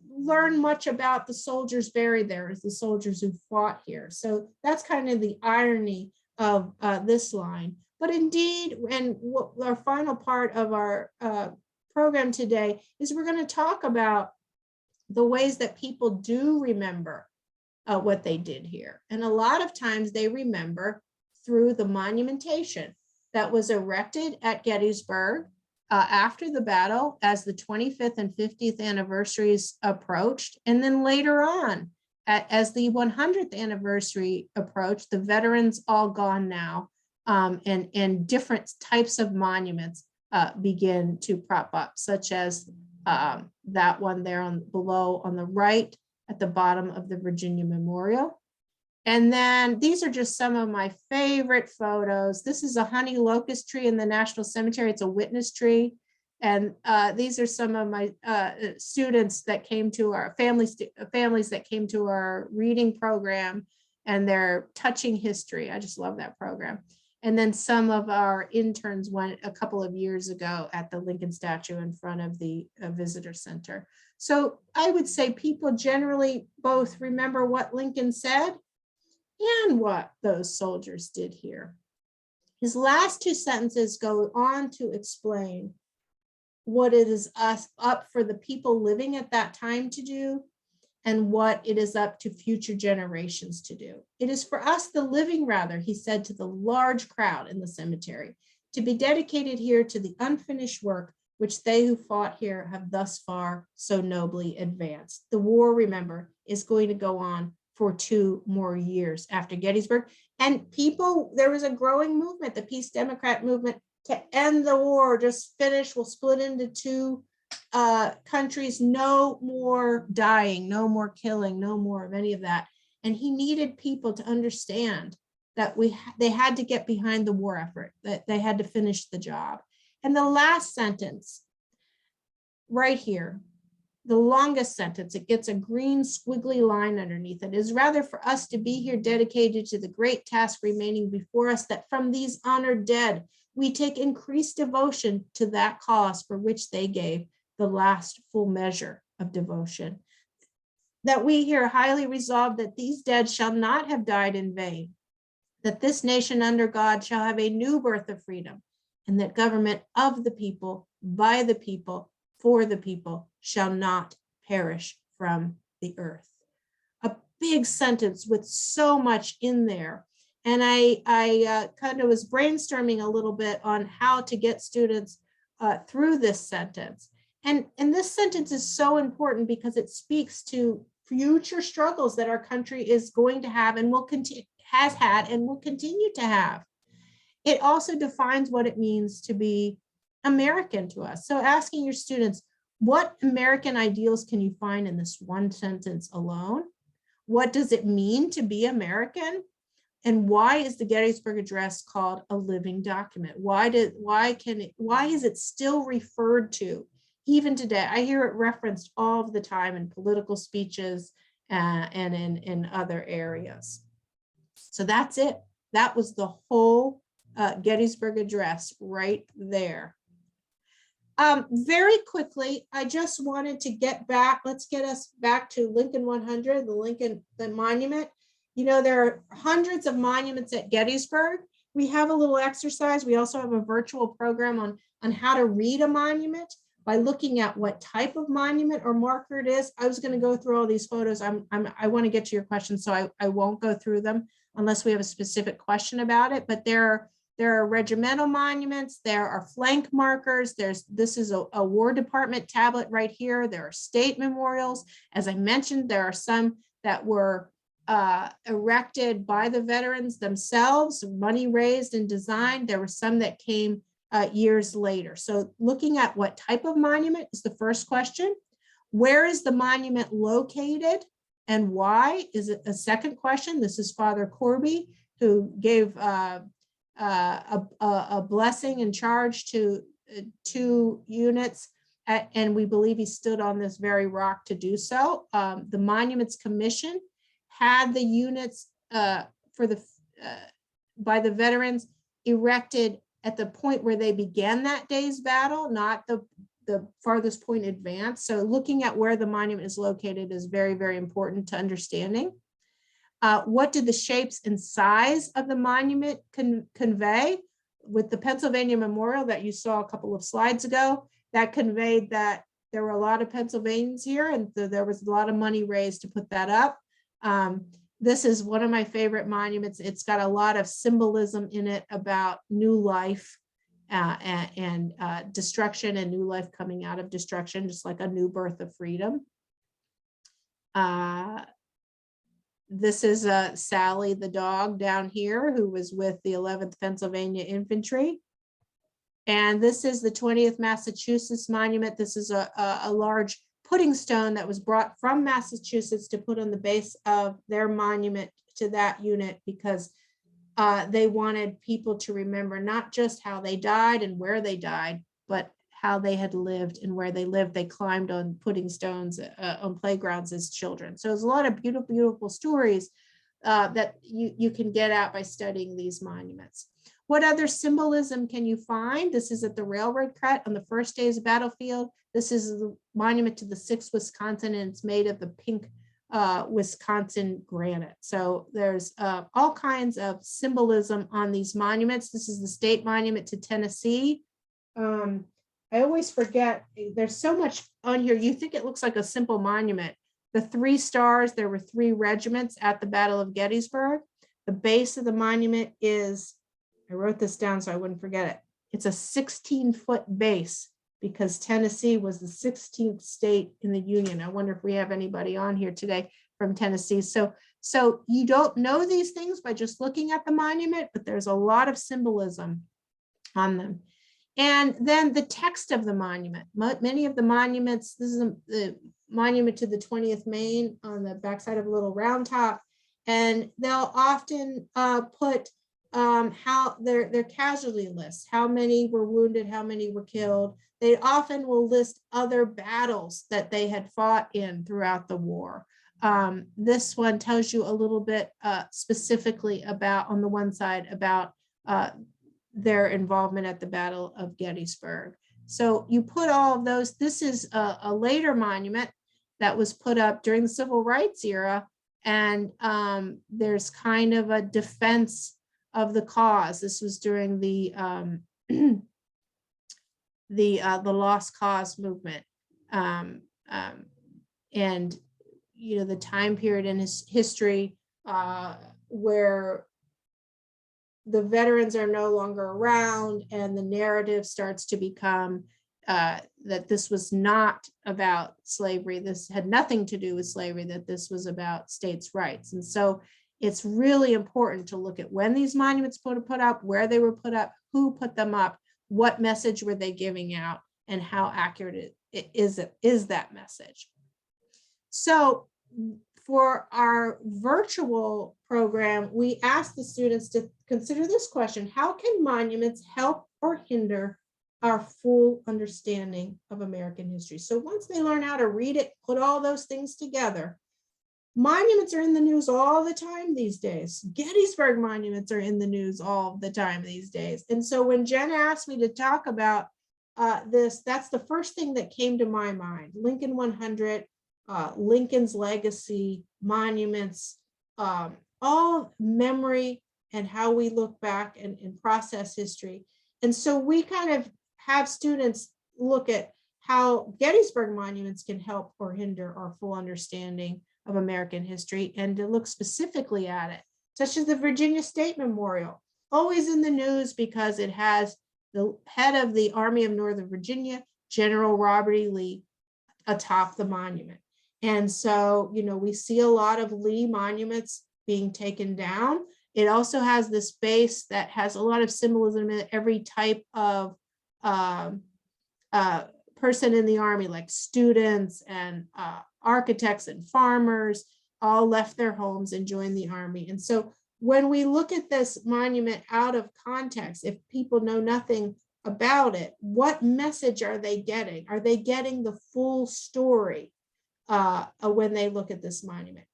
learn much about the soldiers buried there as the soldiers who fought here. So that's kind of the irony of this line. But indeed, and what our final part of our program today is we're going to talk about the ways that people do remember what they did here. And a lot of times they remember through the monumentation that was erected at Gettysburg after the battle as the 25th and 50th anniversaries approached. And then later on, as the 100th anniversary approached, the veterans all gone now, and different types of monuments begin to prop up, such as that one there below on the right at the bottom of the Virginia Memorial. And then these are just some of my favorite photos. This is a honey locust tree in the National Cemetery. It's a witness tree. And these are some of my students that came to our families that came to our reading program, and they're touching history. I just love that program. And then some of our interns went a couple of years ago at the Lincoln statue in front of the visitor center. So I would say people generally both remember what Lincoln said and what those soldiers did here. His last two sentences go on to explain what it is up for the people living at that time to do, and what it is up to future generations to do. It is for us, the living, rather, he said to the large crowd in the cemetery, to be dedicated here to the unfinished work which they who fought here have thus far so nobly advanced. The war, remember, is going to go on for 2 more years after Gettysburg. And people, there was a growing movement, the Peace Democrat movement, to end the war, just finish, we'll split into 2 countries, no more dying, no more killing, no more of any of that. And he needed people to understand that they had to get behind the war effort, that they had to finish the job. And the last sentence right here, the longest sentence, it gets a green squiggly line underneath it, is rather for us to be here dedicated to the great task remaining before us, that from these honored dead, we take increased devotion to that cause for which they gave the last full measure of devotion. That we here highly resolve that these dead shall not have died in vain, that this nation under God shall have a new birth of freedom, and that government of the people, by the people, for the people, shall not perish from the earth. A big sentence with so much in there. And I kind of was brainstorming a little bit on how to get students through this sentence. And this sentence is so important because it speaks to future struggles that our country is going to have and will continue, has had and will continue to have. It also defines what it means to be American to us. So asking your students, what American ideals can you find in this one sentence alone? What does it mean to be American? And why is the Gettysburg Address called a living document? Why is it still referred to even today? I hear it referenced all of the time in political speeches and in other areas. So that's it. That was the whole Gettysburg Address right there. Very quickly, I just wanted to get back. Let's get us back to Lincoln 100, the monument. You know, there are hundreds of monuments at Gettysburg. We have a little exercise. We also have a virtual program on how to read a monument by looking at what type of monument or marker it is. I was going to go through all these photos. I want to get to your questions, so I won't go through them unless we have a specific question about it. But there are regimental monuments. There are flank markers. This is a War Department tablet right here. There are state memorials. As I mentioned, there are some that were erected by the veterans themselves, money raised and designed. There were some that came years later. So looking at what type of monument is the first question. Where is the monument located and why is it a second question? This is Father Corby, who gave a blessing and charge to 2 units, and we believe he stood on this very rock to do so. The Monuments Commission had the units by the veterans erected at the point where they began that day's battle, not the farthest point advanced. So looking at where the monument is located is very, very important to understanding. What did the shapes and size of the monument convey? With the Pennsylvania Memorial that you saw a couple of slides ago, that conveyed that there were a lot of Pennsylvanians here, and so there was a lot of money raised to put that up. This is one of my favorite monuments. It's got a lot of symbolism in it about new life and destruction, and new life coming out of destruction, just like a new birth of freedom. This is Sally the dog down here, who was with the 11th Pennsylvania Infantry. And this is the 20th Massachusetts Monument. This is a large pudding stone that was brought from Massachusetts to put on the base of their monument to that unit, because they wanted people to remember not just how they died and where they died, but how they had lived and where they lived. They climbed on pudding stones on playgrounds as children. So there's a lot of beautiful, beautiful stories that you can get out by studying these monuments. What other symbolism can you find? This is at the railroad cut on the first day's battlefield. This is the monument to the 6th Wisconsin, and it's made of the pink Wisconsin granite. So there's all kinds of symbolism on these monuments. This is the state monument to Tennessee. I always forget, there's so much on here. You think it looks like a simple monument. The 3 stars, there were 3 regiments at the Battle of Gettysburg. The base of the monument is, I wrote this down so I wouldn't forget it. It's a 16-foot base, because Tennessee was the 16th state in the Union. I wonder if we have anybody on here today from Tennessee. So you don't know these things by just looking at the monument, but there's a lot of symbolism on them. And then the text of the monument. Many of the monuments, this is the monument to the 20th Maine on the backside of a little round top, and they'll often put how their casualty lists, how many were wounded, how many were killed. They often will list other battles that they had fought in throughout the war. This one tells you a little bit specifically about, on the one side, about their involvement at the Battle of Gettysburg. So you put all of those. This is a later monument that was put up during the Civil Rights era, and there's kind of a defense of the cause. This was during the Lost Cause movement, and you know, the time period in his history where the veterans are no longer around, and the narrative starts to become that this was not about slavery. This had nothing to do with slavery, that this was about states' rights. And so it's really important to look at when these monuments were put up, where they were put up, who put them up, what message were they giving out, and how accurate is that message. So for our virtual program, we asked the students to consider this question: how can monuments help or hinder our full understanding of American history? So once they learn how to read it, put all those things together. Monuments are in the news all the time these days. Gettysburg monuments are in the news all the time these days. And so when Jen asked me to talk about this, that's the first thing that came to my mind. Lincoln 100, Lincoln's legacy, monuments, all memory and how we look back and process history. And so we kind of have students look at how Gettysburg monuments can help or hinder our full understanding of American history, and to look specifically at it, such as the Virginia State Memorial, always in the news because it has the head of the Army of Northern Virginia, General Robert E. Lee, atop the monument. And so, you know, we see a lot of Lee monuments being taken down. It also has this base that has a lot of symbolism in it. Every type of person in the Army, like students and architects and farmers, all left their homes and joined the Army. And so when we look at this monument out of context, if people know nothing about it, what message are they getting? Are they getting the full story when they look at this monument?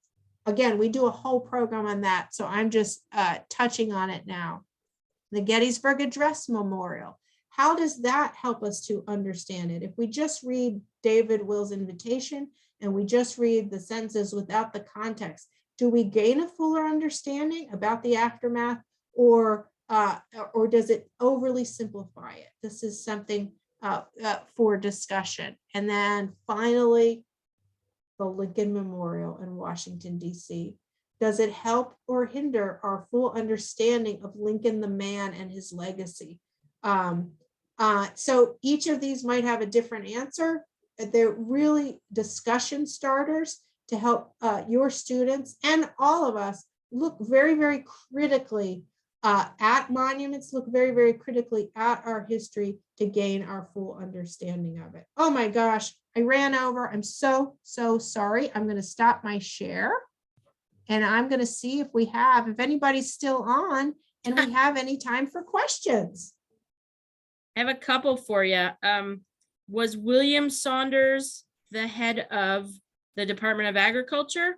Again, we do a whole program on that, so I'm just touching on it now. The Gettysburg Address Memorial. How does that help us to understand it? If we just read David Will's invitation and we just read the sentences without the context, do we gain a fuller understanding about the aftermath, or does it overly simplify it? This is something for discussion. And then finally, the Lincoln Memorial in Washington, D.C. Does it help or hinder our full understanding of Lincoln the man and his legacy? So each of these might have a different answer. They're really discussion starters to help your students and all of us look very, very critically at monuments, look very, very critically at our history to gain our full understanding of it. Oh my gosh, I ran over. I'm so sorry. I'm going to stop my share and I'm going to see if if anybody's still on and we have any time for questions. I have a couple for you. Was William Saunders the head of the Department of Agriculture?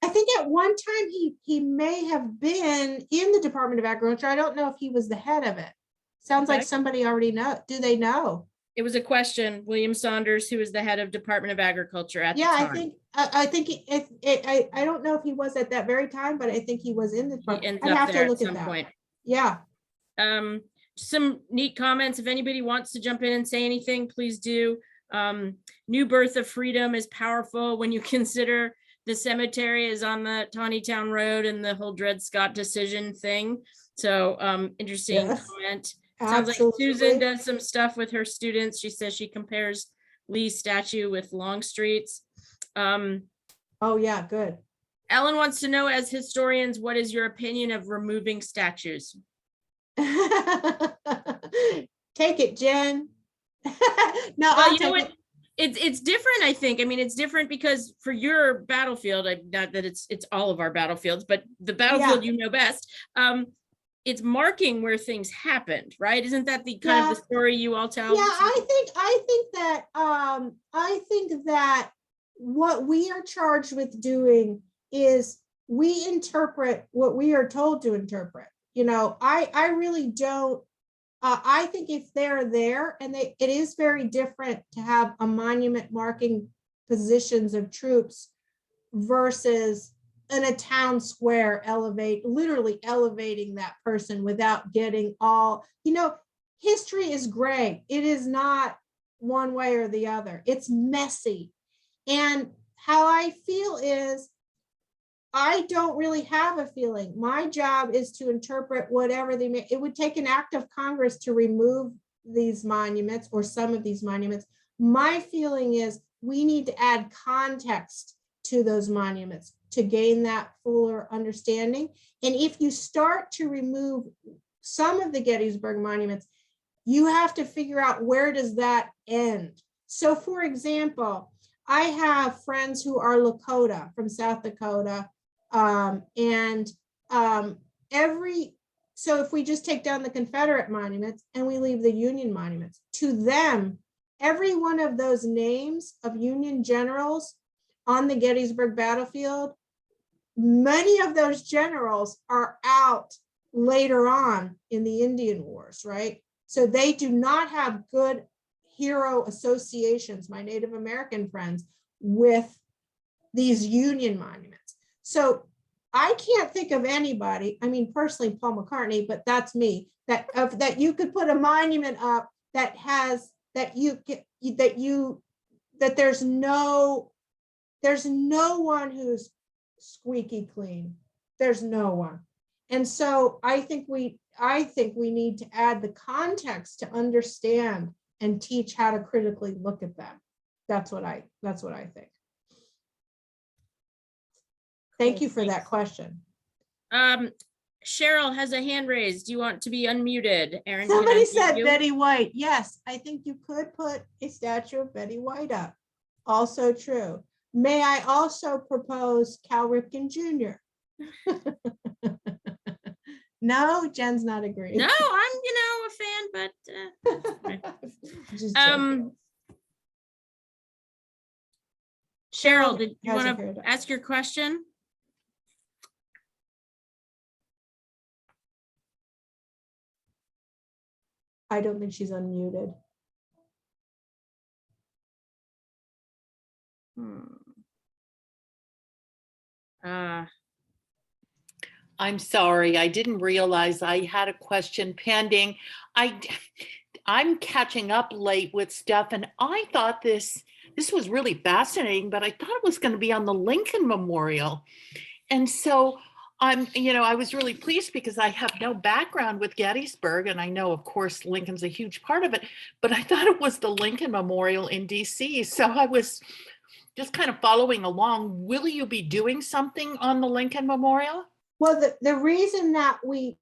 I think at one time he may have been in the Department of Agriculture. I don't know if he was the head of it. Sounds like somebody already know. Do they know? It was a question. William Saunders, who was the head of Department of Agriculture at the time. I think I don't know if he was at that very time, but I think he was in the department. I'd have to look at that point. Yeah. Some neat comments. If anybody wants to jump in and say anything, please do. New Birth of Freedom is powerful when you consider the cemetery is on the Taneytown Road and the whole Dred Scott decision thing. So interesting comment. Sounds like Susan does some stuff with her students. She says she compares Lee's statue with Longstreet's. Oh yeah, good. Ellen wants to know, as historians, what is your opinion of removing statues? Take it, Jen. No, well, you know what? It's different, I think. I mean, it's different because for your battlefield, not that it's all of our battlefields, but the battlefield you know best, it's marking where things happened, right? Isn't that the kind of the story you all tell? Yeah, I think that what we are charged with doing is we interpret what we are told to interpret. You know, I really don't. I think if they're there, and it is very different to have a monument marking positions of troops versus in a town square literally elevating that person without getting all, history is gray. It is not one way or the other. It's messy. And how I feel is I don't really have a feeling. My job is to interpret whatever they may. It would take an act of Congress to remove these monuments or some of these monuments. My feeling is we need to add context to those monuments to gain that fuller understanding. And if you start to remove some of the Gettysburg monuments, you have to figure out, where does that end? So for example, I have friends who are Lakota from South Dakota. So if we just take down the Confederate monuments and we leave the Union monuments, to them, every one of those names of Union generals on the Gettysburg battlefield, many of those generals are out later on in the Indian Wars, right? So they do not have good hero associations, my Native American friends, with these Union monuments. So I can't think of anybody, I mean, personally, Paul McCartney, but that's me, that you could put a monument up that has, that there's no one who's squeaky clean. There's no one. And so I think we need to add the context to understand and teach how to critically look at them. That's what I think. Thank you for that question. Cheryl has a hand raised. Do you want to be unmuted? Aaron, somebody said Betty White. Yes, I think you could put a statue of Betty White up. Also true. May I also propose Cal Ripken Jr.? No, Jen's not agreeing. No, I'm, a fan, but Cheryl, did you want to ask your question? I don't think she's unmuted. I'm sorry, I didn't realize I had a question pending. I'm catching up late with stuff, and I thought this was really fascinating, but I thought it was going to be on the Lincoln Memorial. And so I was really pleased because I have no background with Gettysburg, and I know, of course, Lincoln's a huge part of it, but I thought it was the Lincoln Memorial in DC. So I was just kind of following along. Will you be doing something on the Lincoln Memorial? Well, the reason that we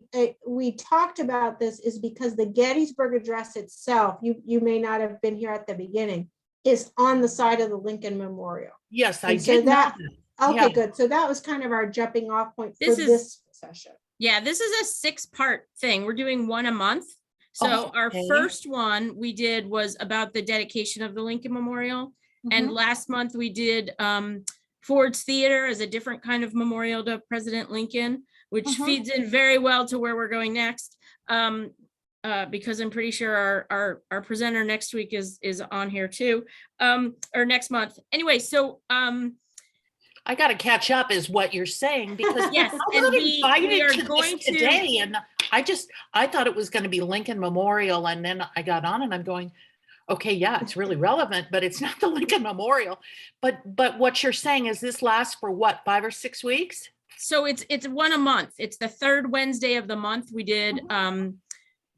talked about this is because the Gettysburg Address itself, you may not have been here at the beginning, is on the side of the Lincoln Memorial. Yes, I And so did know that. that. Okay, Yeah. good. So that was kind of our jumping off point for This is- this session. Yeah, this is a 6-part thing. We're doing one a month. So our Okay. first one we did was about the dedication of the Lincoln Memorial. And Mhm. last month we did Ford's Theater as a different kind of memorial to President Lincoln, which Mhm. feeds in very well to where we're going next. Because I'm pretty sure our presenter next week is on here too, or next month. Anyway, so I got to catch up is what you're saying, because yes, I and got we invited are to going this to. today, and I thought it was going to be Lincoln Memorial, and then I got on and I'm going, okay, yeah, it's really relevant, but it's not the Lincoln Memorial. But what you're saying is this lasts for what, 5 or 6 weeks? So it's one a month. It's the third Wednesday of the month. We did,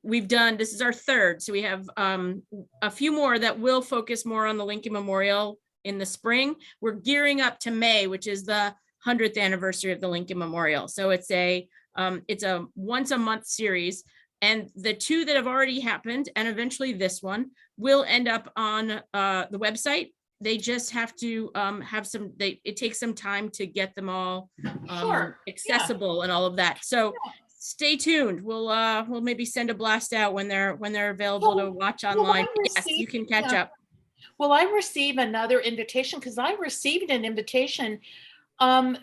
we've done, this is our third. So we have a few more that will focus more on the Lincoln Memorial in the spring. We're gearing up to May, which is the 100th anniversary of the Lincoln Memorial. So it's a once a month series. And the 2 that have already happened, and eventually this one, will end up on the website. They just have to have it takes some time to get them all Sure. accessible and all of that. So stay tuned. We'll maybe send a blast out when they're available to watch online. Yes, you can catch up. Will I receive another invitation? Because I received an invitation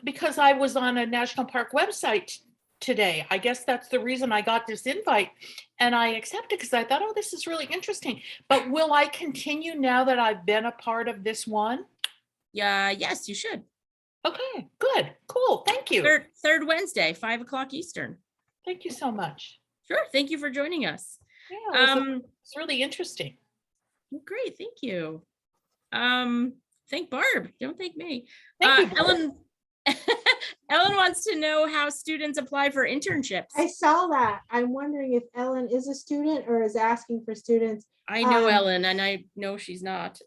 because I was on a national park website today. I guess that's the reason I got this invite, and I accepted because I thought, oh, this is really interesting. But will I continue now that I've been a part of this one? Yeah, yes, you should. Okay, good, cool. Thank you. Third Wednesday, 5 o'clock Eastern. Thank you so much. Sure. Thank you for joining us. Yeah, it's really interesting. Great. Thank you. Thank Barb. Don't thank me. Thank you, Barb. Ellen. Ellen wants to know how students apply for internships. I saw that. I'm wondering if Ellen is a student or is asking for students. I know Ellen, and I know she's not.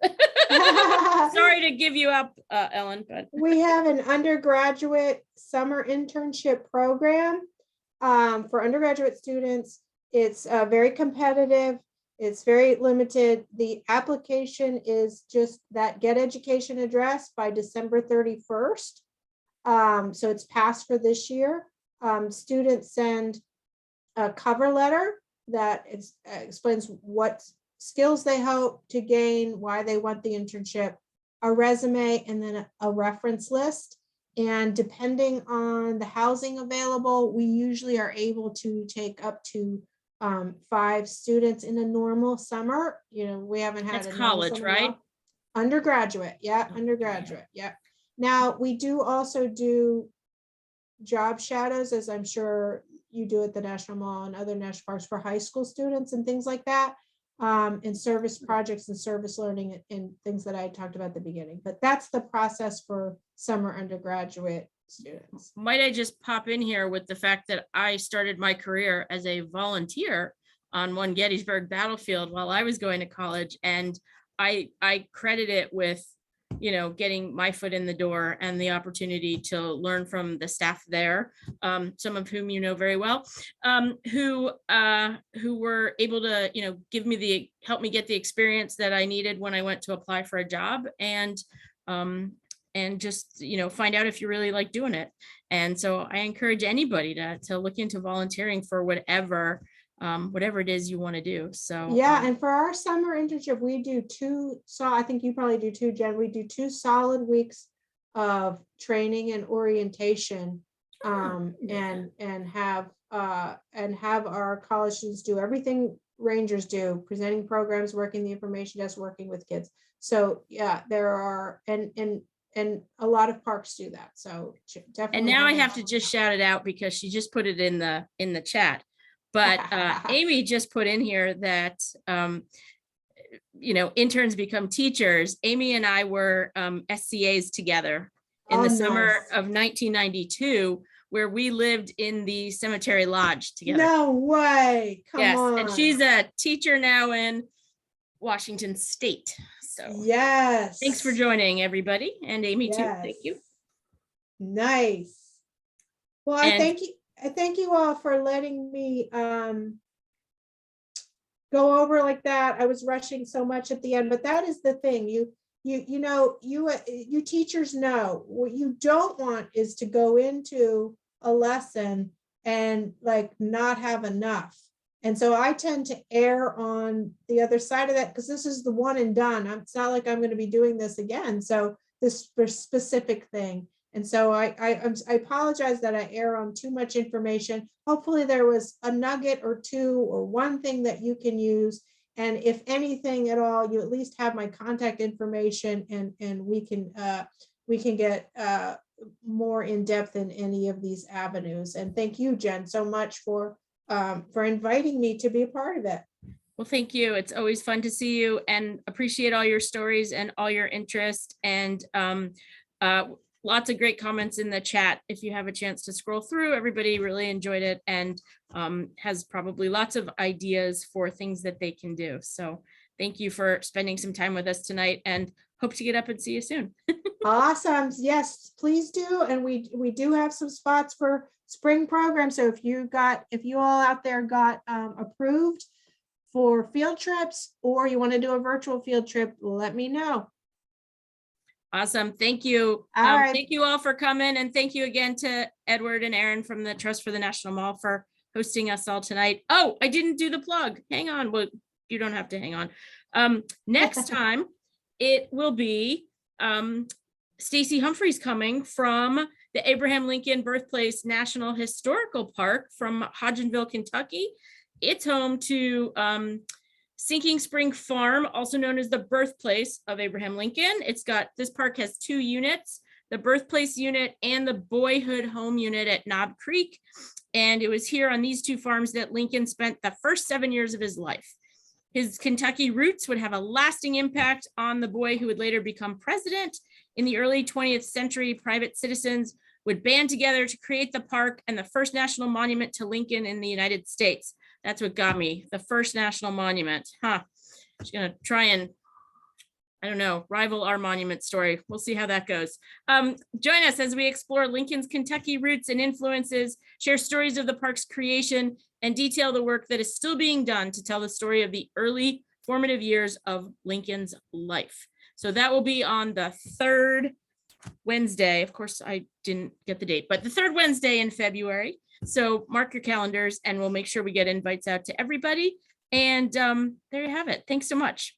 Sorry to give you up, Ellen, but We have an undergraduate summer internship program for undergraduate students. It's very competitive. It's very limited. The application is just that Get Education Address by December 31st. So it's passed for this year. Students send a cover letter that explains what skills they hope to gain, why they want the internship, a resume, and then a reference list. And depending on the housing available, we usually are able to take up to 5 students in a normal summer. We haven't had that's a normal college, summer in a right? while. Undergraduate, yeah, undergraduate, yeah. Now, we do also do job shadows, as I'm sure you do at the National Mall and other national parks for high school students and things like that, and service projects and service learning and things that I talked about at the beginning. But that's the process for summer undergraduate students. Might I just pop in here with the fact that I started my career as a volunteer on one Gettysburg battlefield while I was going to college, and I credit it with getting my foot in the door and the opportunity to learn from the staff there, some of whom you know very well, who were able to help me get the experience that I needed when I went to apply for a job, and just find out if you really like doing it. And so I encourage anybody to look into volunteering for whatever it is you want to do. So yeah, and for our summer internship, we do 2. So I think you probably do too, Jen. We do 2 solid weeks of training and orientation, and have our college students do everything Rangers do: presenting programs, working the information desk, working with kids. So yeah, there are and a lot of parks do that. So definitely. and now I have to just shout it out because she just put it in the chat. But Amy just put in here that, interns become teachers. Amy and I were SCAs together in the summer of 1992, where we lived in the cemetery lodge together. No way. Come Yes, on. and she's a teacher now in Washington State. So Yes. thanks for joining, everybody, and Amy too. Yes. Thank you. Nice. Well, I thank you all for letting me go over like that. I was rushing so much at the end, but that is the thing. You teachers know what you don't want is to go into a lesson and like not have enough. And so I tend to err on the other side of that because this is the one and done. It's not like I'm going to be doing this again. So this specific thing. And so I apologize that I err on too much information. Hopefully there was a nugget or two or one thing that you can use. And if anything at all, you at least have my contact information and we can get more in depth in any of these avenues. And thank you, Jen, so much for inviting me to be a part of it. Well, thank you. It's always fun to see you and appreciate all your stories and all your interest, and lots of great comments in the chat. If you have a chance to scroll through, everybody really enjoyed it and has probably lots of ideas for things that they can do. So thank you for spending some time with us tonight, and hope to get up and see you soon. Awesome. Yes, please do. And we do have some spots for spring programs. So if you all out there got approved for field trips, or you want to do a virtual field trip, let me know. Awesome. Thank you. All right. Thank you all for coming. And thank you again to Edward and Aaron from the Trust for the National Mall for hosting us all tonight. Oh, I didn't do the plug. Hang on. Well, you don't have to hang on. Next time it will be Stacey Humphreys coming from the Abraham Lincoln Birthplace National Historical Park from Hodgenville, Kentucky. It's home to Sinking Spring Farm, also known as the birthplace of Abraham Lincoln. This park has 2 units, the birthplace unit and the boyhood home unit at Knob Creek. And it was here on these 2 farms that Lincoln spent the first 7 years of his life. His Kentucky roots would have a lasting impact on the boy who would later become president. In the early 20th century, private citizens would band together to create the park and the first national monument to Lincoln in the United States. That's what got me, the first national monument. Just gonna try and, I don't know, rival our monument story. We'll see how that goes. Join us as we explore Lincoln's Kentucky roots and influences, share stories of the park's creation, and detail the work that is still being done to tell the story of the early formative years of Lincoln's life. So that will be on the 3rd Wednesday. Of course, I didn't get the date, but the 3rd Wednesday in February. So mark your calendars and we'll make sure we get invites out to everybody. And there you have it. Thanks so much.